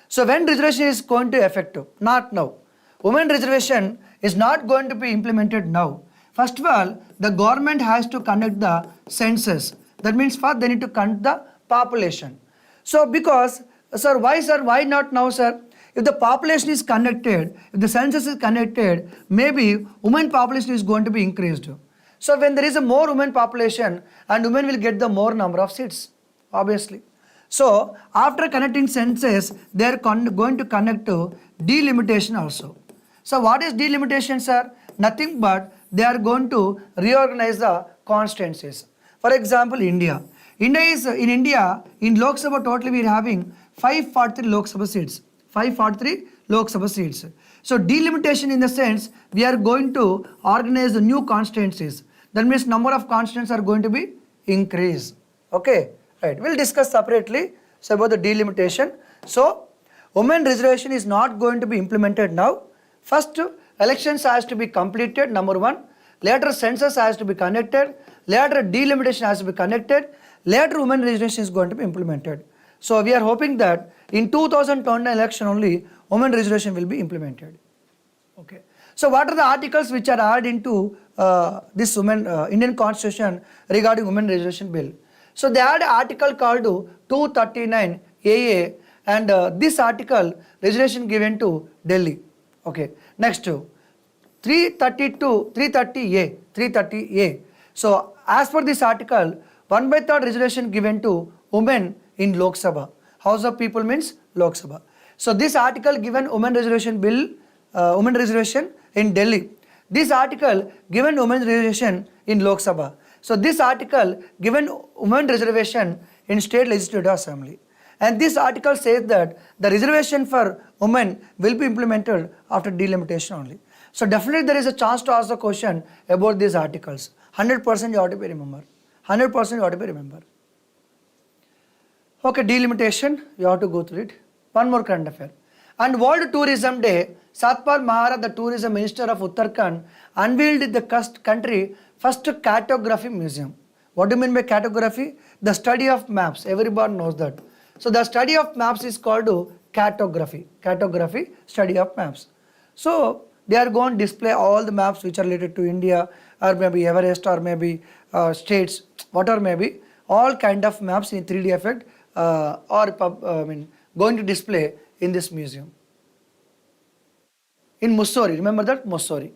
Speaker 1: So when reservation is going to effective? Not now. Women reservation is not going to be implemented now. First of all, the government has to conduct the census. That means first they need to conduct the population. So because, sir, why not now, sir? If the population is conducted, if the census is conducted, maybe women population is going to be increased. So when there is a more women population, and women will get the more number of seats, obviously. So after conducting census, they are going to conduct delimitation also. So what is delimitation, sir? Nothing but they are going to reorganize the constituencies. For example, India. India, in Lok Sabha totally we are having 543 Lok Sabha seats. 543 Lok Sabha seats. So delimitation in the sense we are going to organize the new constituencies. That means number of constituents are going to be increased. Okay, right. We'll discuss separately about the delimitation. So women reservation is not going to be implemented now. First, elections has to be completed, number one. Later, census has to be conducted. Later, delimitation has to be conducted. Later, women reservation is going to be implemented. So we are hoping that in 2029 election only, women reservation will be implemented. Okay. So what are the articles which are added into this Indian Constitution regarding women reservation bill? So they had an article called 239 AA, and this article reservation given to Delhi. Okay. Next, 330A. So as per this article, 1/3 reservation given to women in Lok Sabha. House of People means Lok Sabha. So this article given women reservation bill, women reservation in Delhi. This article given women reservation in Lok Sabha. So this article given women reservation in State Legislative Assembly. And this article says that the reservation for women will be implemented after delimitation only. So definitely there is a chance to ask the question about these articles. 100% you ought to be remember. 100% you ought to be remember. Okay, delimitation, you have to go through it. One more current affair. On World Tourism Day, Satpal Mahara, the Tourism Minister of Uttarakhand, unveiled the country first cartography museum. What do you mean by cartography? The study of maps. Everybody knows that. So the study of maps is called cartography. Cartography, study of maps. So they are going to display all the maps which are related to India, or maybe Everest, or maybe states, whatever may be, all kind of maps in 3D effect going to display in this museum. In Mussoorie, remember that? Mussoorie.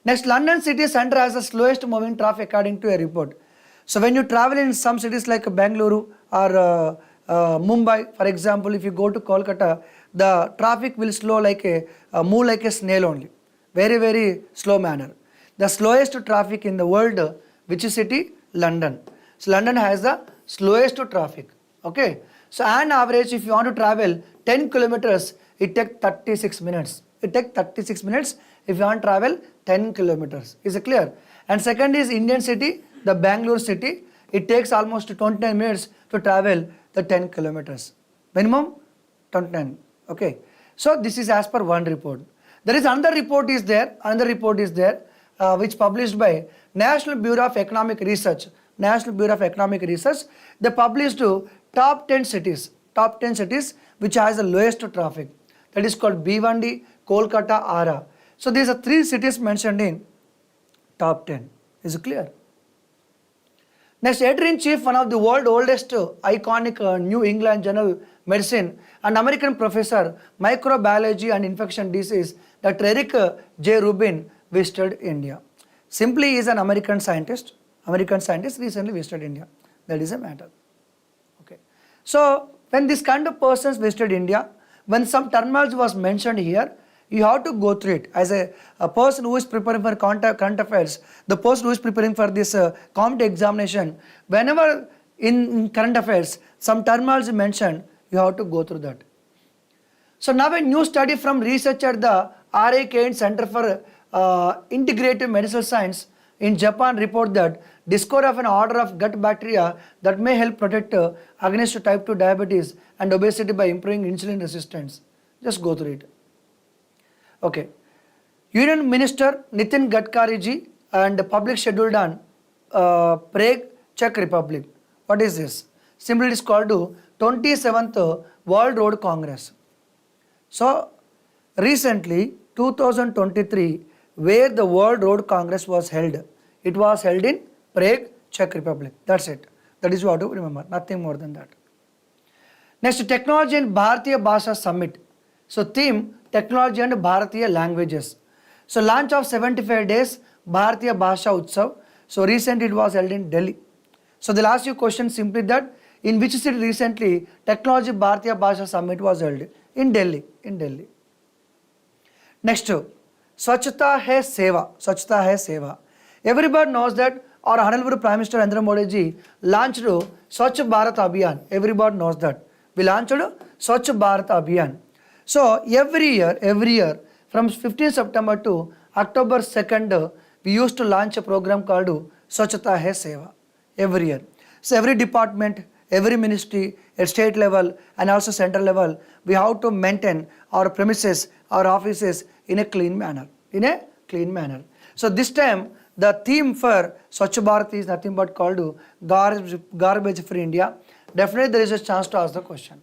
Speaker 1: Next, London city centre has the slowest moving traffic according to a report. So when you travel in some cities like Bangalore or Mumbai, for example, if you go to Kolkata, the traffic will move like a snail only. Very, very slow manner. The slowest traffic in the world, which is city? London. So London has the slowest traffic. Okay. So on average, if you want to travel 10 kilometers, it takes 36 minutes. It takes 36 minutes if you want to travel 10 kilometers. Is it clear? And second is Indian city, the Bangalore city. It takes almost 29 minutes to travel the 10 kilometers. Minimum 29. Okay. So this is as per one report. There is another report is there. Which published by National Bureau of Economic Research. National Bureau of Economic Research. They published top 10 cities which has the lowest traffic. That is called Bhiwandi, Kolkata, Ara. So these are 3 cities mentioned in top 10. Is it clear? Next, editor-in-chief, one of the world's oldest iconic New England Journal Medicine and American professor microbiology and infection disease, Dr. Eric J. Rubin visited India. Simply he is an American scientist. Recently visited India. That is a matter. Okay. So when this kind of persons visited India, when some terminology was mentioned here, you have to go through it. As a person who is preparing for current affairs, the person who is preparing for this competitive examination, whenever in current affairs, some terminology mentioned, you have to go through that. So now a new study from research at the RIKN Center for Integrative Medical Science in Japan report that discovery of an order of gut bacteria that may help protect against type 2 diabetes and obesity by improving insulin resistance. Just go through it. Okay. Union Minister Nitin Gadkari ji and public scheduled on Prague, Czech Republic. What is this? Simply it is called 27th World Road Congress. So recently 2023 where the World Road Congress was held. It was held in Prague, Czech Republic. That's it. That is what to remember. Nothing more than that. Next, Technology and Bharatiya Bhasha Summit. So theme, Technology and Bharatiya Languages. So launch of 75 days, Bharatiya Bhasha Utsav. So recently it was held in Delhi. So they'll ask you question simply that, in which city recently Technology Bharatiya Bhasha Summit was held? In Delhi. Next, Swachhata Hai Seva. Swachhata Hai Seva. Everybody knows that our Honorable Prime Minister Narendra Modi ji launched Swachh Bharat Abhiyan. Everybody knows that. We launched Swachh Bharat Abhiyan. So every year from 15th September to October 2nd, we used to launch a program called Swachhata Hai Seva every year. So every department, every ministry at state level and also central level, we have to maintain our premises, our offices in a clean manner. So this time the theme for Swachh Bharat is nothing but called garbage free India. Definitely there is a chance to ask the question.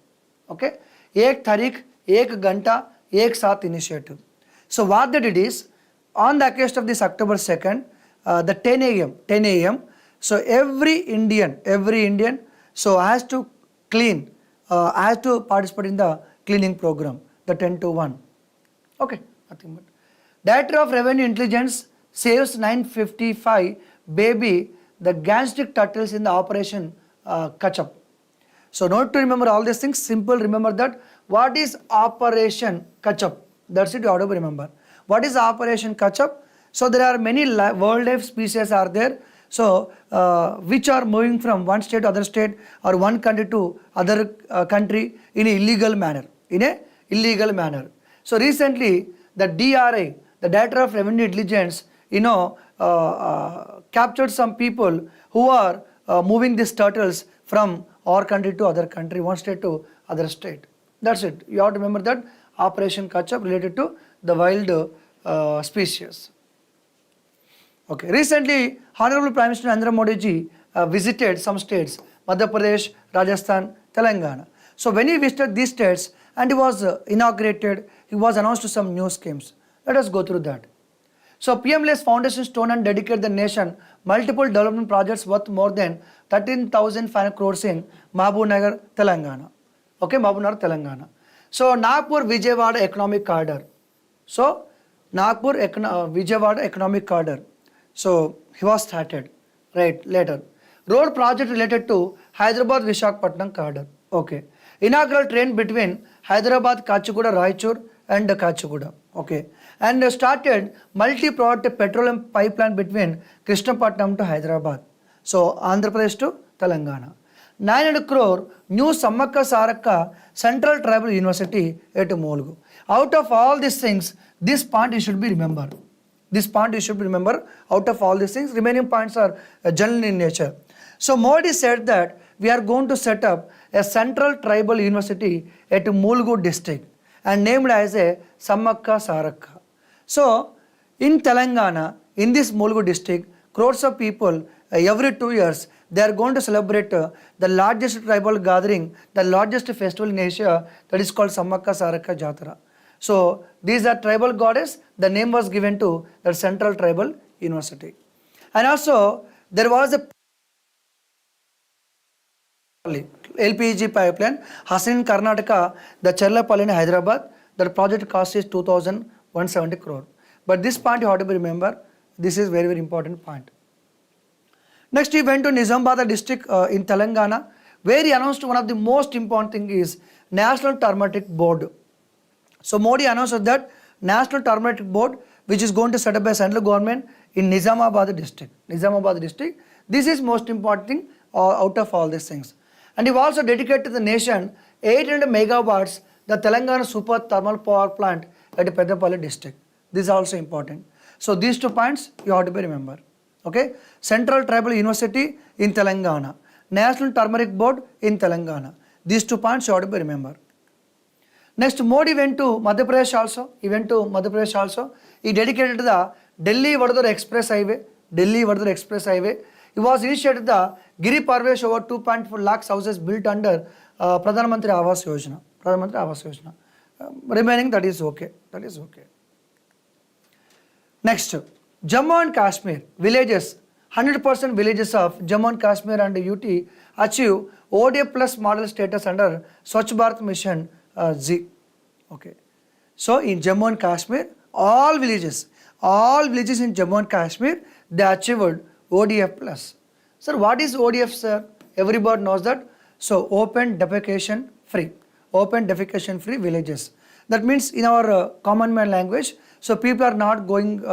Speaker 1: Okay? Ek Tarikh, Ek Ganta, Ek Saath initiative. So what they did is, on the occasion of this October 2nd, the 10 a.m. So every Indian so has to clean, has to participate in the cleaning program, the 10 to 1. Okay, nothing but. Director of Revenue Intelligence saves 955 baby the gastric turtles in the operation Kachap. So not to remember all these things, simple remember that what is Operation Kachap. That's it, you have to remember. What is Operation Kachap? So there are many wildlife species are there. So which are moving from one state to other state or one country to other country in a illegal manner. So recently the DRI, the Director of Revenue Intelligence, captured some people who are moving these turtles from our country to other country, one state to other state. That's it. You have to remember that Operation Kachap related to the wild species. Okay. Recently, Honorable Prime Minister Narendra Modi ji visited some states, Madhya Pradesh, Rajasthan, Telangana. So when he visited these states and he was inaugurated, he was announced to some new schemes. Let us go through that. So PM lays foundation stone and dedicate the nation multiple development projects worth more than 13,500 crores in Mahbubnagar, Telangana. Okay, Mahbubnagar, Telangana. So Nagpur Vijayawada economic corridor. So Nagpur Vijayawada economic corridor. So he was started right later. Road project related to Hyderabad Visakhapatnam corridor. Okay. Inaugural train between Hyderabad Kachiguda Raichur and Kachiguda. Okay. And started multi-product petroleum pipeline between Krishnapatnam to Hyderabad. So Andhra Pradesh to Telangana. 900 crore new Samakka Sarakka Central Tribal University at Molgu. Out of all these things, this point you should be remembered. Out of all these things, remaining points are general in nature. So Modi said that we are going to set up a Central Tribal University at Molgu district and named as a Samakka Sarakka. So in Telangana, in this Molgu district, crores of people every 2 years, they are going to celebrate the largest tribal gathering, the largest festival in Asia, that is called Samakka Sarakka Jatara. So these are tribal goddess, the name was given to the Central Tribal University. And also there was a LPG pipeline, Hassan Karnataka, the Cherlapalli in Hyderabad, the project cost is 2,170 crore. But this point you have to remember, this is very, very important point. Next he went to Nizamabad district in Telangana, where he announced one of the most important thing is National Turmeric Board. So Modi announced that National Turmeric Board, which is going to set up by central government in Nizamabad district. This is most important thing out of all these things. And he also dedicated to the nation 800 megawatts, the Telangana Super Thermal Power Plant at Peddapalli district. This is also important. So these 2 points you have to be remember. Okay, Central Tribal University in Telangana, National Turmeric Board in Telangana. These 2 points you have to be remember. Next, Modi went to Madhya Pradesh also. He dedicated the Delhi-Vadodara Express Highway. He was initiated the Giri Parvesh over 2.4 lakhs houses built under Pradhan Mantri Awas Yojana. Remaining that is okay. Next, Jammu and Kashmir villages, 100% villages of Jammu and Kashmir and UT achieve ODA plus model status under Swachh Bharat Mission Z. Okay. So in Jammu and Kashmir, all villages in Jammu and Kashmir, they achieved ODF plus. Sir, what is ODF, sir? Everybody knows that. So open defecation free villages. That means in our common man language, so people are not going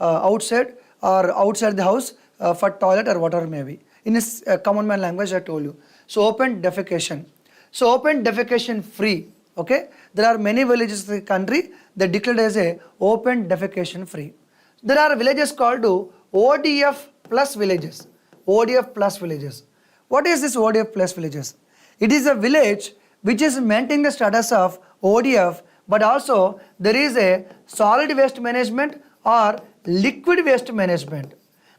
Speaker 1: outside or outside the house for toilet or whatever maybe. In this common man language I told you. So open defecation. So open defecation free. Okay, there are many villages in the country that declared as a open defecation free. There are villages called ODF plus villages. ODF plus villages. What is this ODF plus villages? It is a village which is maintaining the status of ODF, but also there is a solid waste management or liquid waste management.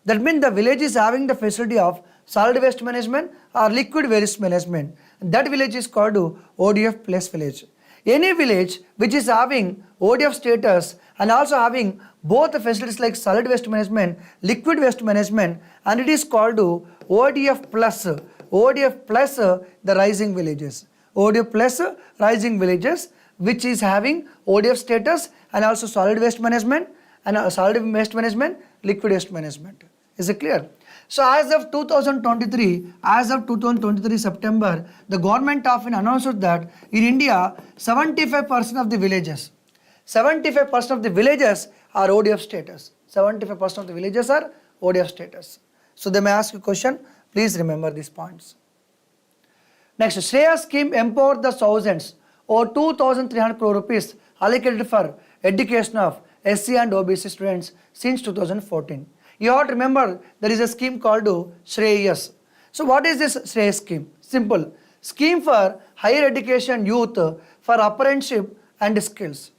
Speaker 1: That means the village is having the facility of solid waste management or liquid waste management. That village is called ODF plus village. Any village which is having ODF status and also having both the facilities like solid waste management, liquid waste management, and it is called ODF plus. ODF plus the rising villages. ODF plus rising villages which is having ODF status and also solid waste management and solid waste management, liquid waste management. Is it clear? So as of 2023 September, the government of India announced that in India 75% of the villages, 75% of the villages are ODF status. 75% of the villages are ODF status. So they may ask you a question, please remember these points. Next, Shreya scheme empowered the thousands or 2,300 crore rupees allocated for education of SC and OBC students since 2014. You have to remember there is a scheme called Shreyas. So what is this Shreyas scheme? Simple. Scheme for higher education youth for apprenticeship and skills.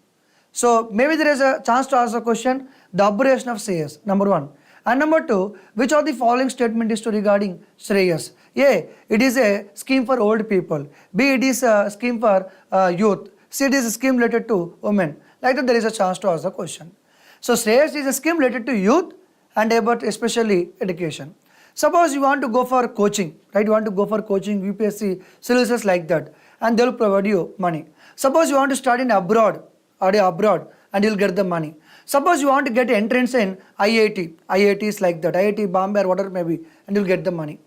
Speaker 1: So maybe there is a chance to ask a question, the abbreviation of Shreyas, number one. And number two, which of the following statement is to regarding Shreyas? A, it is a scheme for old people. B, it is a scheme for youth. C, it is a scheme related to women. Like that there is a chance to ask the question. So Shreyas is a scheme related to youth and about especially education. Suppose you want to go for coaching, right? You want to go for coaching, UPSC, services like that, and they will provide you money. Suppose you want to study in abroad, and you will get the money. Suppose you want to get entrance in IIT is like that, IIT Bombay or whatever maybe, and you will get the money.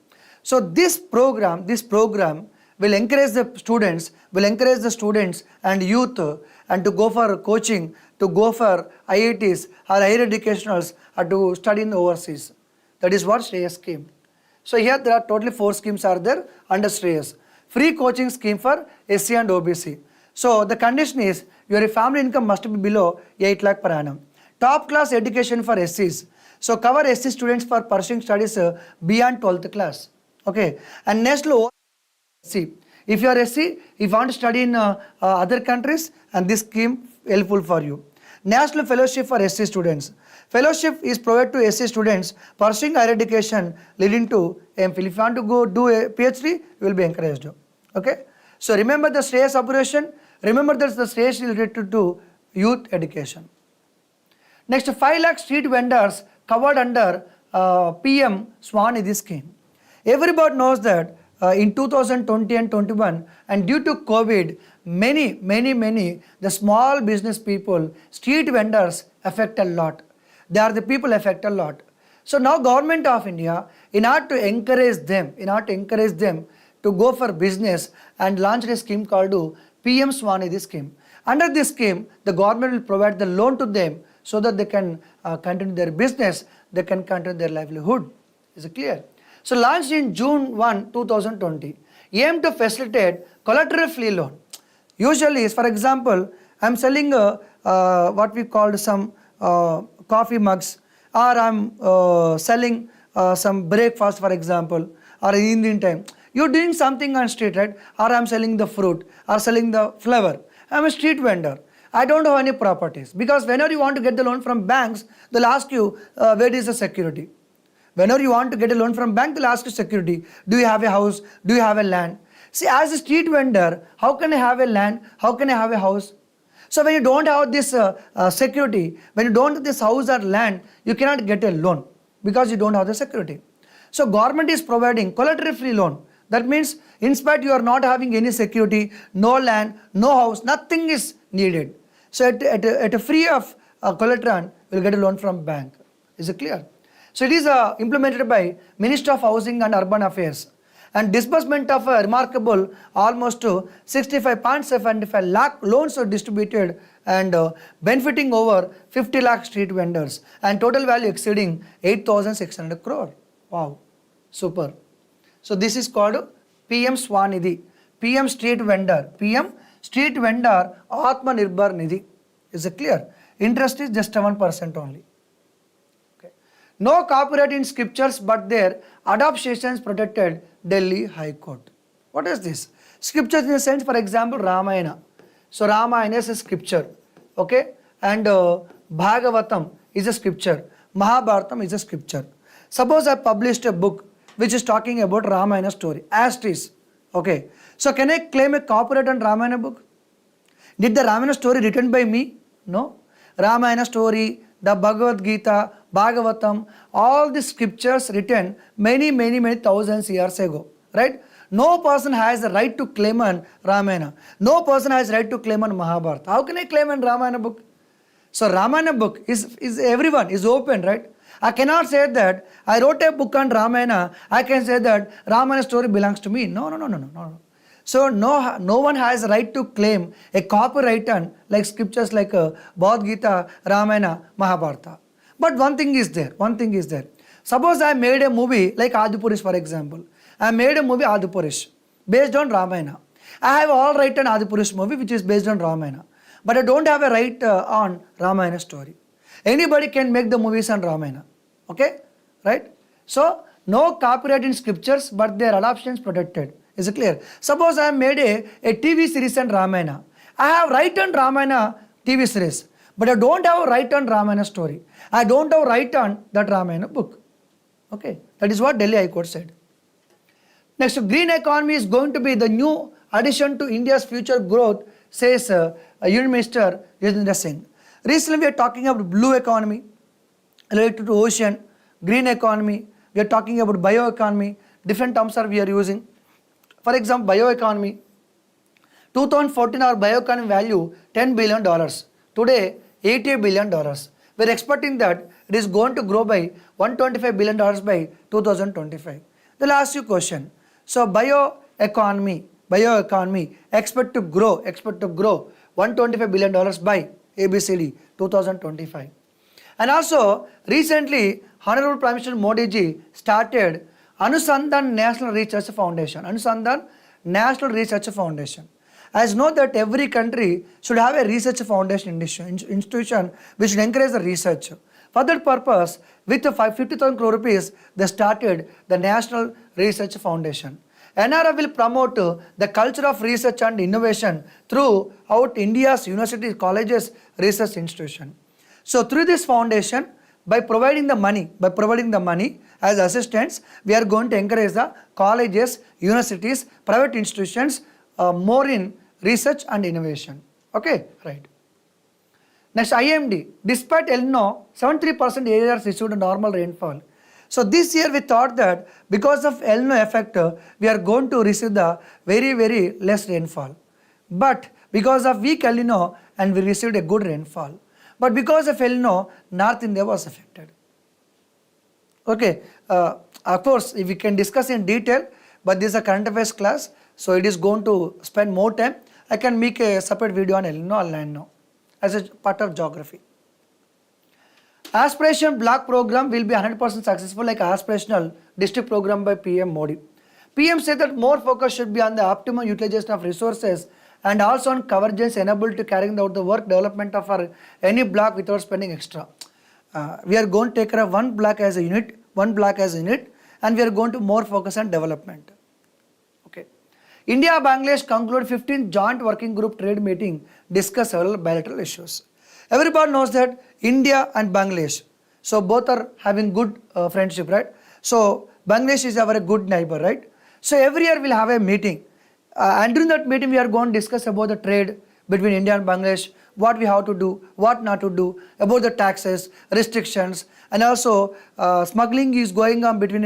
Speaker 1: So this program will encourage the students, and youth and to go for coaching, to go for IITs or higher educationals or to study in overseas. That is what Shreyas scheme. So here there are totally 4 schemes are there under Shreyas. Free coaching scheme for SC and OBC. So the condition is your family income must be below 8 lakh per annum. Top class education for SCs. So cover SC students for pursuing studies beyond 12th class. Okay. And next low SC. If you are SC, if you want to study in other countries, and this scheme helpful for you. National Fellowship for SC students. Fellowship is provided to SC students pursuing higher education leading to MPhil. If you want to go do a PhD, you will be encouraged. Okay. So remember the Shreyas abbreviation. Remember that the Shreyas related to youth education. Next, 5 lakh street vendors covered under PM Swanidhi scheme. Everybody knows that in 2020 and 21 and due to COVID, many the small business people, street vendors affect a lot. They are the people affect a lot. So now government of India, in order to encourage them to go for business and launch a scheme called PM Swanidhi scheme. Under this scheme, the government will provide the loan to them so that they can continue their business, they can continue their livelihood. Is it clear? So launched in June 1, 2020, aim to facilitate collateral-free loan. Usually, for example, I am selling what we call some coffee mugs, or I am selling some breakfast, for example, or in Indian time. You are doing something on street, right? Or I am selling the fruit, or selling the flower. I am a street vendor. I don't have any properties, because whenever you want to get the loan from banks, they'll ask you where is the security. Whenever you want to get a loan from bank, they'll ask you security. Do you have a house? Do you have a land? See, as a street vendor, how can I have a land? How can I have a house? So when you don't have this security, when you don't have this house or land, you cannot get a loan because you don't have the security. So government is providing collateral-free loan. That means in spite you are not having any security, no land, no house, nothing is needed. So at a free of collateral, you will get a loan from bank. Is it clear? So it is implemented by Ministry of Housing and Urban Affairs. and disbursement of a remarkable almost 65.75 lakh loans are distributed and benefiting over 50 lakh street vendors and total value exceeding 8,600 crore. Wow, super. So this is called PM Swanidhi, PM Street Vendor, PM Street Vendor Atmanirbhar Nidhi. Is it clear? Interest is just 1% only. Okay. No copyright in scriptures but their adaptations protected, Delhi High Court. What is this? Scriptures in the sense, for example, Ramayana. So Ramayana is a scripture, okay, and Bhagavatam is a scripture, Mahabharatam is a scripture. Suppose I published a book which is talking about Ramayana story, as it is, okay. So can I claim a copyright on Ramayana book? Did the Ramayana story written by me? No. Ramayana story, the Bhagavad Gita, Bhagavatam, all the scriptures written many thousands years ago, right? No person has the right to claim on Ramayana. No person has right to claim on Mahabharata. How can I claim on Ramayana book? So Ramayana book is everyone, is open, right? I cannot say that I wrote a book on Ramayana, I can say that Ramayana story belongs to me. No. So no one has a right to claim a copyright on like scriptures like Bhagavad Gita, Ramayana, Mahabharata. But one thing is there. Suppose I made a movie like Adipurish, for example. I made a movie Adipurish based on Ramayana. I have all right on Adipurish movie which is based on Ramayana. But I don't have a right on Ramayana story. Anybody can make the movies on Ramayana. Okay? Right? So, no copyright in scriptures but their adoptions protected. Is it clear? Suppose I have made a TV series on Ramayana. I have right on Ramayana TV series. But I don't have a right on Ramayana story. I don't have a right on that Ramayana book. Okay? That is what Delhi High Court said. Next, green economy is going to be the new addition to India's future growth, says Union Minister Yajendra Singh. Recently, we are talking about blue economy related to ocean, green economy. We are talking about bioeconomy. Different terms are we are using. For example, bioeconomy. 2014, our bioeconomy value $10 billion. Today, $88 billion. We are expecting that it is going to grow by $125 billion by 2025. They'll ask you a question. So bioeconomy expect to grow $125 billion by ABCD 2025. And also recently Honorable Prime Minister Modi ji started Anusandhan National Research Foundation. As know that every country should have a research foundation institution which should encourage the research. For that purpose, with 50,000 crore rupees, they started the National Research Foundation. NRF will promote the culture of research and innovation throughout India's universities, colleges, research institution. So through this foundation, by providing the money as assistants, we are going to encourage the colleges, universities, private institutions more in research and innovation. Okay, right. Next, IMD. Despite El Nino, 73% areas received normal rainfall. So this year we thought that because of El Nino effect, we are going to receive the very less rainfall. But because of weak El Nino, and we received a good rainfall. But because of El Nino, North India was affected. Okay, of course, if we can discuss in detail, but this is a current affairs class, so it is going to spend more time. I can make a separate video on El Nino, I'll know, as a part of geography. Aspiration block program will be 100% successful like aspirational district program by PM Modi. PM said that more focus should be on the optimum utilization of resources and also on convergence enabled to carrying out the work development of any block without spending extra. We are going to take care of one block as a unit, and we are going to more focus on development. Okay. India-Bangladesh concluded 15th joint working group trade meeting, discuss several bilateral issues. Everybody knows that India and Bangladesh, so both are having good friendship, right? So Bangladesh is our good neighbor, right? So every year we'll have a meeting, and during that meeting we are going to discuss about the trade between India and Bangladesh, what we have to do, what not to do, about the taxes, restrictions, and also smuggling is going on between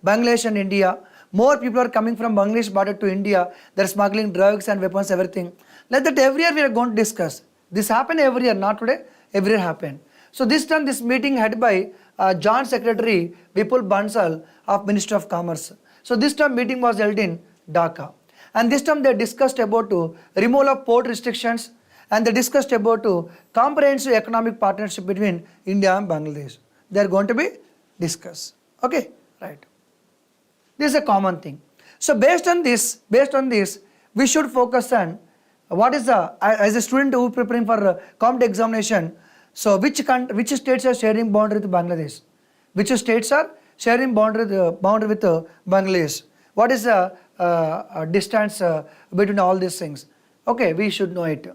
Speaker 1: Bangladesh and India. More people are coming from Bangladesh border to India. They're smuggling drugs and weapons, everything. Like that every year we are going to discuss. This happened every year, not today, every year happened. So this time this meeting headed by Joint Secretary Vipul Bansal of Ministry of Commerce. So this time meeting was held in Dhaka. And this time they discussed about removal of port restrictions, and they discussed about comprehensive economic partnership between India and Bangladesh. They are going to be discussed. Okay, right. This is a common thing. So based on this, we should focus on what is the, as a student who preparing for competitive examination, so which states are sharing boundary with Bangladesh? Which states are sharing boundary with Bangladesh? What is the distance between all these things? Okay, we should know it.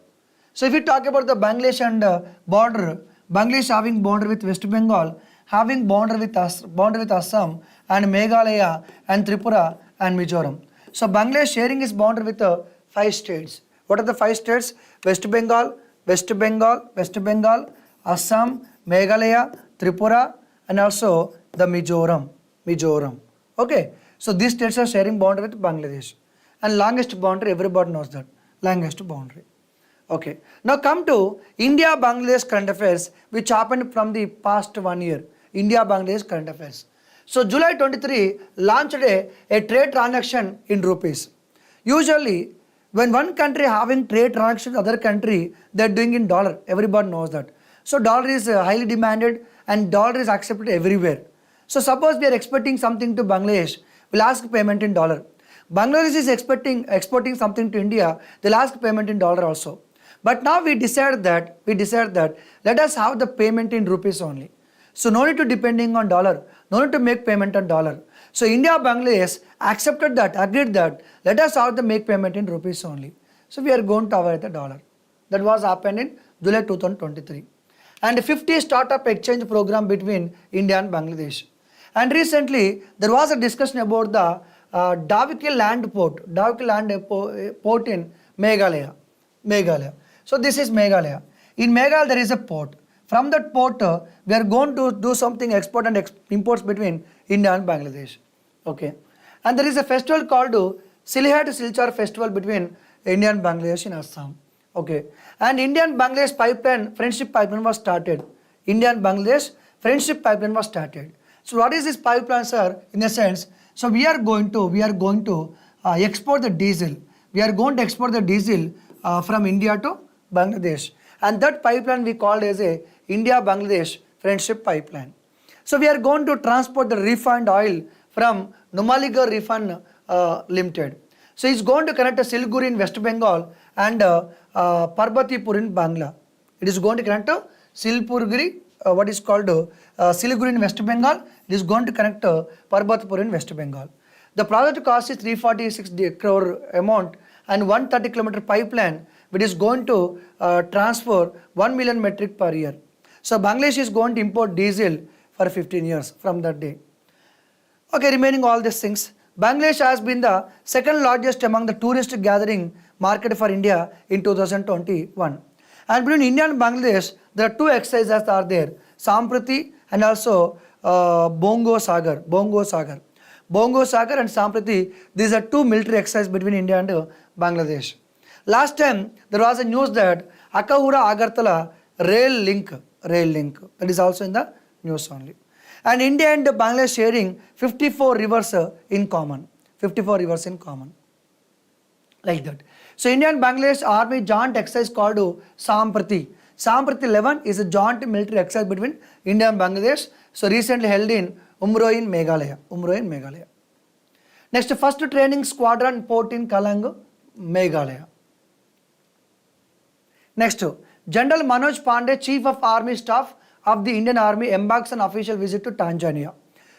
Speaker 1: So if we talk about the Bangladesh and border, Bangladesh having border with West Bengal, having border with Assam and Meghalaya and Tripura and Mizoram. So Bangladesh sharing its border with 5 states. What are the 5 states? West Bengal, Assam, Meghalaya, Tripura, and also the Mizoram. Okay, so these states are sharing boundary with Bangladesh. And longest boundary, everybody knows that. Longest boundary. Okay, now come to India-Bangladesh current affairs, which happened from the past 1 year. India-Bangladesh current affairs. So July 23 launched a trade transaction in rupees. Usually, when one country having trade transaction with other country, they are doing in dollar. Everybody knows that. So dollar is highly demanded and dollar is accepted everywhere. So suppose we are exporting something to Bangladesh, we'll ask payment in dollar. Bangladesh is exporting something to India, they'll ask payment in dollar also. But now we decided that let us have the payment in rupees only. So no need to depending on dollar, no need to make payment on dollar. So India, Bangladesh accepted that, agreed that let us have the make payment in rupees only. So we are going to avoid the dollar. That was happened in July 2023. And 50 startup exchange program between India and Bangladesh. And recently there was a discussion about the Daviki land port in Meghalaya. So this is Meghalaya. In Meghalaya there is a port. From that port, we are going to do something export and imports between India and Bangladesh. Okay, and there is a festival called Sylhet Silchar festival between India and Bangladesh in Assam. Okay, and Indian Bangladesh pipeline, friendship pipeline was started. India and Bangladesh friendship pipeline was started. So what is this pipeline, sir? In a sense, so we are going to export the diesel. We are going to export the diesel from India to Bangladesh, and that pipeline we called as a India-Bangladesh friendship pipeline. So we are going to transport the refined oil from Numaligarh Refined Limited. So it's going to connect Siliguri in West Bengal and Parbatipur in Bangla. It is going to connect Siliguri, what is called Siliguri in West Bengal. It is going to connect Parbatipur in West Bengal. The project cost is 346 crore amount and 130 kilometer pipeline, which is going to transfer 1 million metric per year. So Bangladesh is going to import diesel for 15 years from that day. Okay, remaining all these things, Bangladesh has been the second largest among the tourist gathering market for India in 2021. And between India and Bangladesh, there are 2 exercises are there, Sampriti and also Bongo Sagar and Sampriti. These are 2 military exercises between India and Bangladesh. Last time there was a news that Akahura Agartala rail link, that is also in the news only. And India and Bangladesh sharing 54 rivers in common, like that. So India and Bangladesh Army joint exercise called Samprati. Samprati 11 is a joint military exercise between India and Bangladesh. So recently held in Umroi in Meghalaya. Next, first training squadron port in Kalang, Meghalaya. Next, General Manoj Pandey, Chief of Army Staff of the Indian Army, embarks on official visit to Tanzania.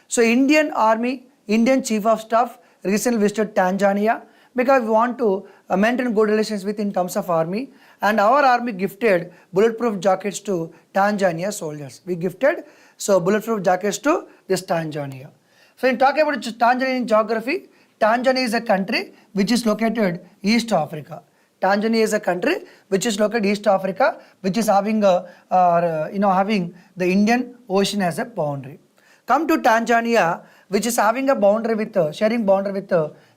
Speaker 1: So Indian Army, Indian Chief of Staff recently visited Tanzania because we want to maintain good relations with in terms of army, and our army gifted bulletproof jackets to Tanzania soldiers. We gifted bulletproof jackets to this Tanzania. So in talking about Tanzanian geography, Tanzania is a country which is located East Africa. Tanzania is a country which is located East Africa, which is having having the Indian Ocean as a boundary. Come to Tanzania, which is having a boundary with sharing boundary with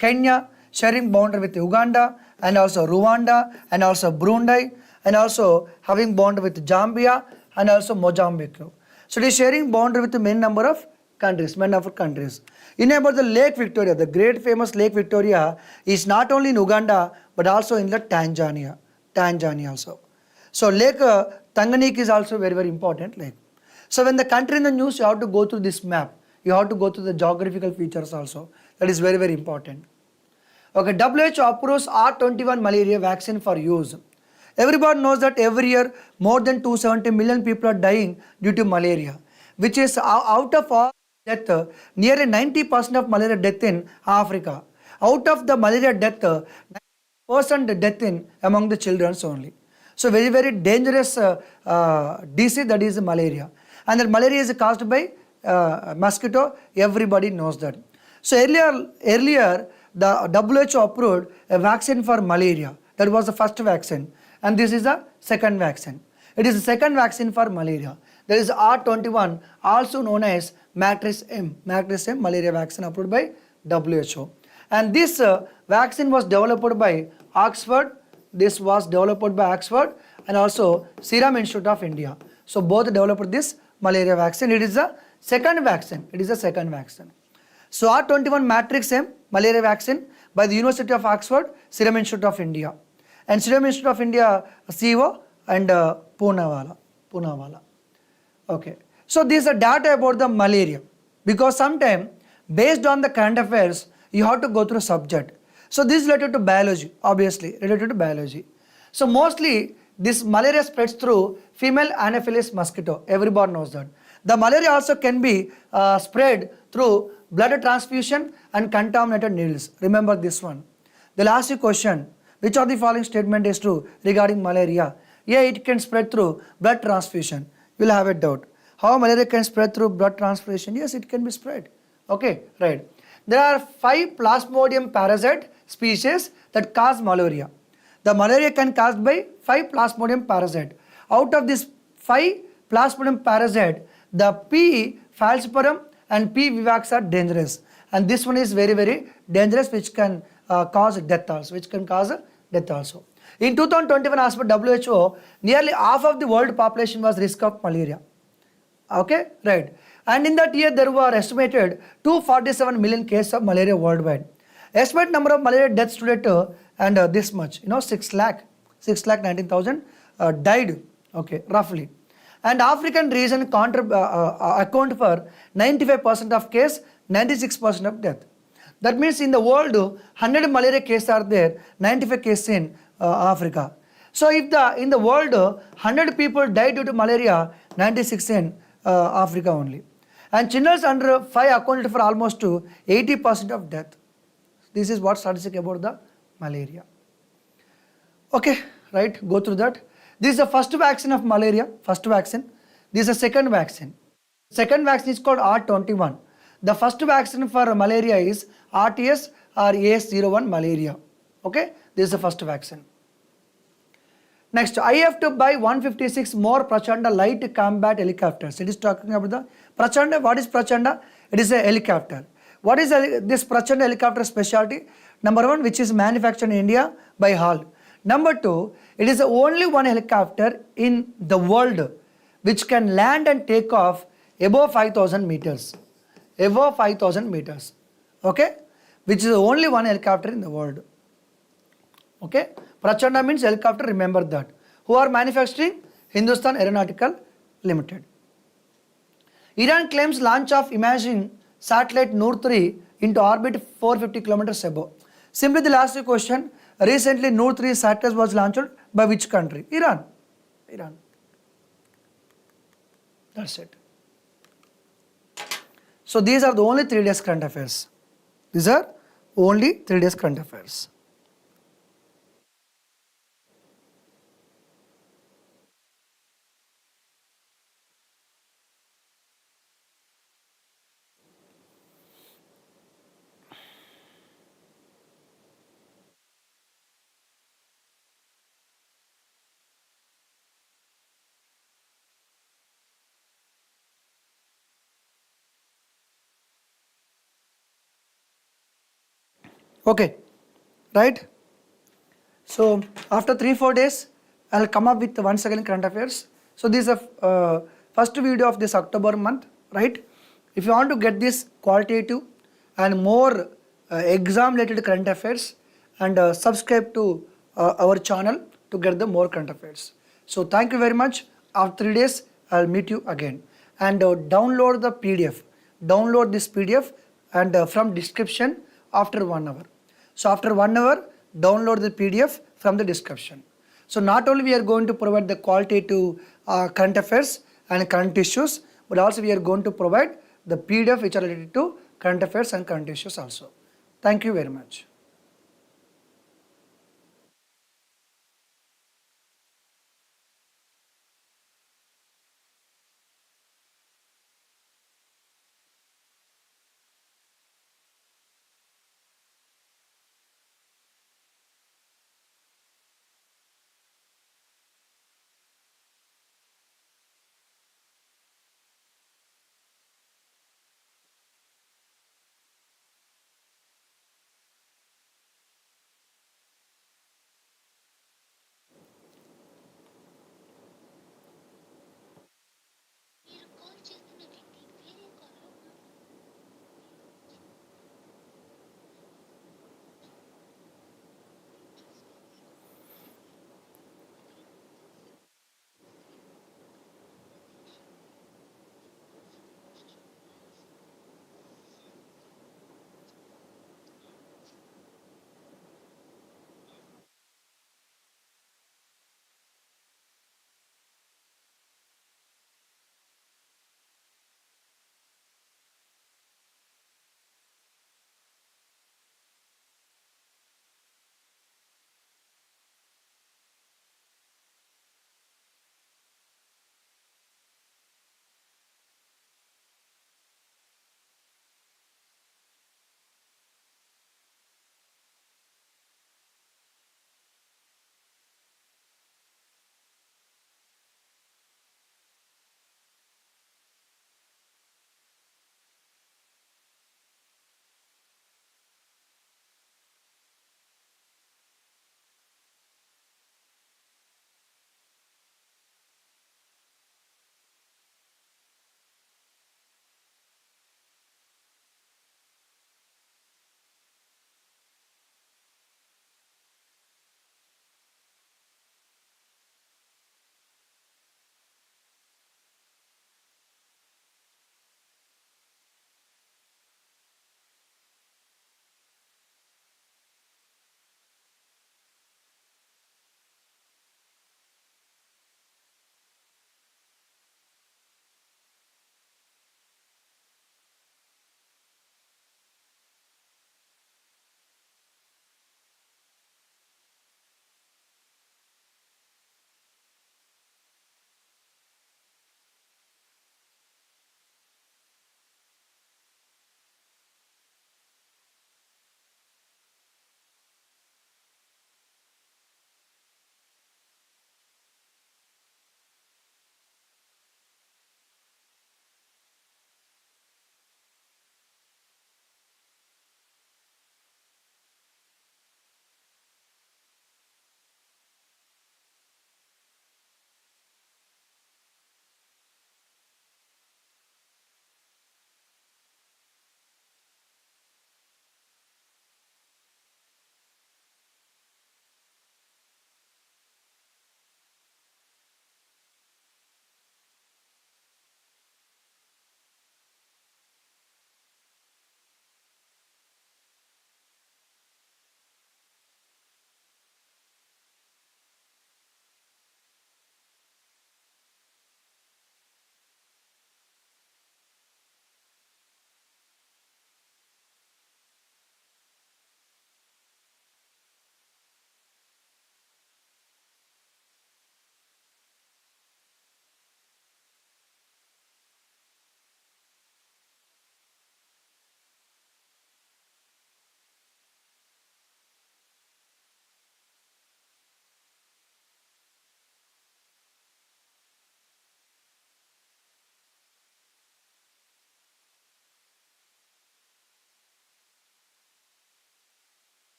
Speaker 1: Kenya, sharing boundary with Uganda, and also Rwanda, and also Burundi, and also having boundary with Zambia and also Mozambique. So it is sharing boundary with many number of countries. In about the Lake Victoria, the great famous Lake Victoria is not only in Uganda but also in the Tanzania also. So Lake Tanganyika is also very very important lake. So when the country in the news, you have to go through this map. You have to go through the geographical features also. That is very very important. Okay, WHO approves R21 malaria vaccine for use. Everybody knows that every year more than 270 million people are dying due to malaria, which is out of all death, nearly 90% of malaria death in Africa. Out of the malaria death, 90% death in among the children only. So very very dangerous disease, that is malaria, and that malaria is caused by mosquito. Everybody knows that. So earlier the WHO approved a vaccine for malaria. That was the first vaccine, and this is the second vaccine. It is the second vaccine for malaria. There is R21, also known as Matrix M malaria vaccine, approved by WHO. And this vaccine was developed by Oxford. This was developed by Oxford and also Serum Institute of India. So both developed this malaria vaccine. It is the second vaccine. So R21 Matrix M malaria vaccine by the University of Oxford, Serum Institute of India, and Serum Institute of India CEO and Poonawalla. Okay. So this is data about the malaria, because sometimes based on the current affairs you have to go through subject. So this is related to biology, obviously related to biology. So mostly this malaria spreads through female Anopheles mosquito. Everybody knows that. The malaria also can be spread through blood transfusion and contaminated needles. Remember this one. They'll ask you question, which of the following statement is true regarding malaria? Yeah, it can spread through blood transfusion. You'll have a doubt. How malaria can spread through blood transfusion? Yes, it can be spread. Okay, right. There are 5 Plasmodium parasite species that cause malaria. The malaria can caused by 5 Plasmodium parasite. Out of this 5 Plasmodium parasite, the P. falciparum and P. vivax are dangerous, and this one is very very dangerous, which can cause death also. In 2021, as per WHO, nearly half of the world population was risk of malaria. Okay, right. And in that year there were estimated 247 million cases of malaria worldwide. Estimated number of malaria deaths today and this much, 6,19,000 died. Okay, roughly. And African region account for 95% of case, 96% of death. That means in the world 100 malaria cases are there, 95 cases in Africa. So if in the world 100 people died due to malaria, 96 in Africa only. And children under 5 accounted for almost 80% of death. This is what statistic about the malaria. Okay, right, go through that. This is the first vaccine of malaria, first vaccine. This is the second vaccine. Second vaccine is called R21. The first vaccine for malaria is RTS or AS01 malaria. Okay, this is the first vaccine. Next, I have to buy 156 more Prachanda light combat helicopters. It is talking about the Prachanda. What is Prachanda? It is a helicopter. What is this Prachanda helicopter specialty? Number 1, which is manufactured in India by HAL. Number 2, it is the only one helicopter in the world which can land and take off above 5,000 meters. Above 5,000 meters. Okay? Which is the only one helicopter in the world. Okay? Prachanda means helicopter, remember that. Who are manufacturing? Hindustan Aeronautical Limited. Iran claims launch of imaging satellite Noor 3 into orbit 450 kilometers above. Simply the last question, recently Noor 3 satellite was launched by which country? Iran. That's it. So these are the only 3 days current affairs. These are only 3 days current affairs. Okay, right? So after 3-4 days, I'll come up with once again current affairs. So this is the first video of this October month, right? If you want to get this qualitative and more exam related current affairs, and subscribe to our channel to get the more current affairs. So thank you very much. After 3 days I'll meet you again, and download the PDF. Download this PDF and from description after 1 hour. So after 1 hour, download the PDF from the description. So not only we are going to provide the qualitative current affairs and current issues, but also we are going to provide the PDF which are related to current affairs and current issues also. Thank you very much.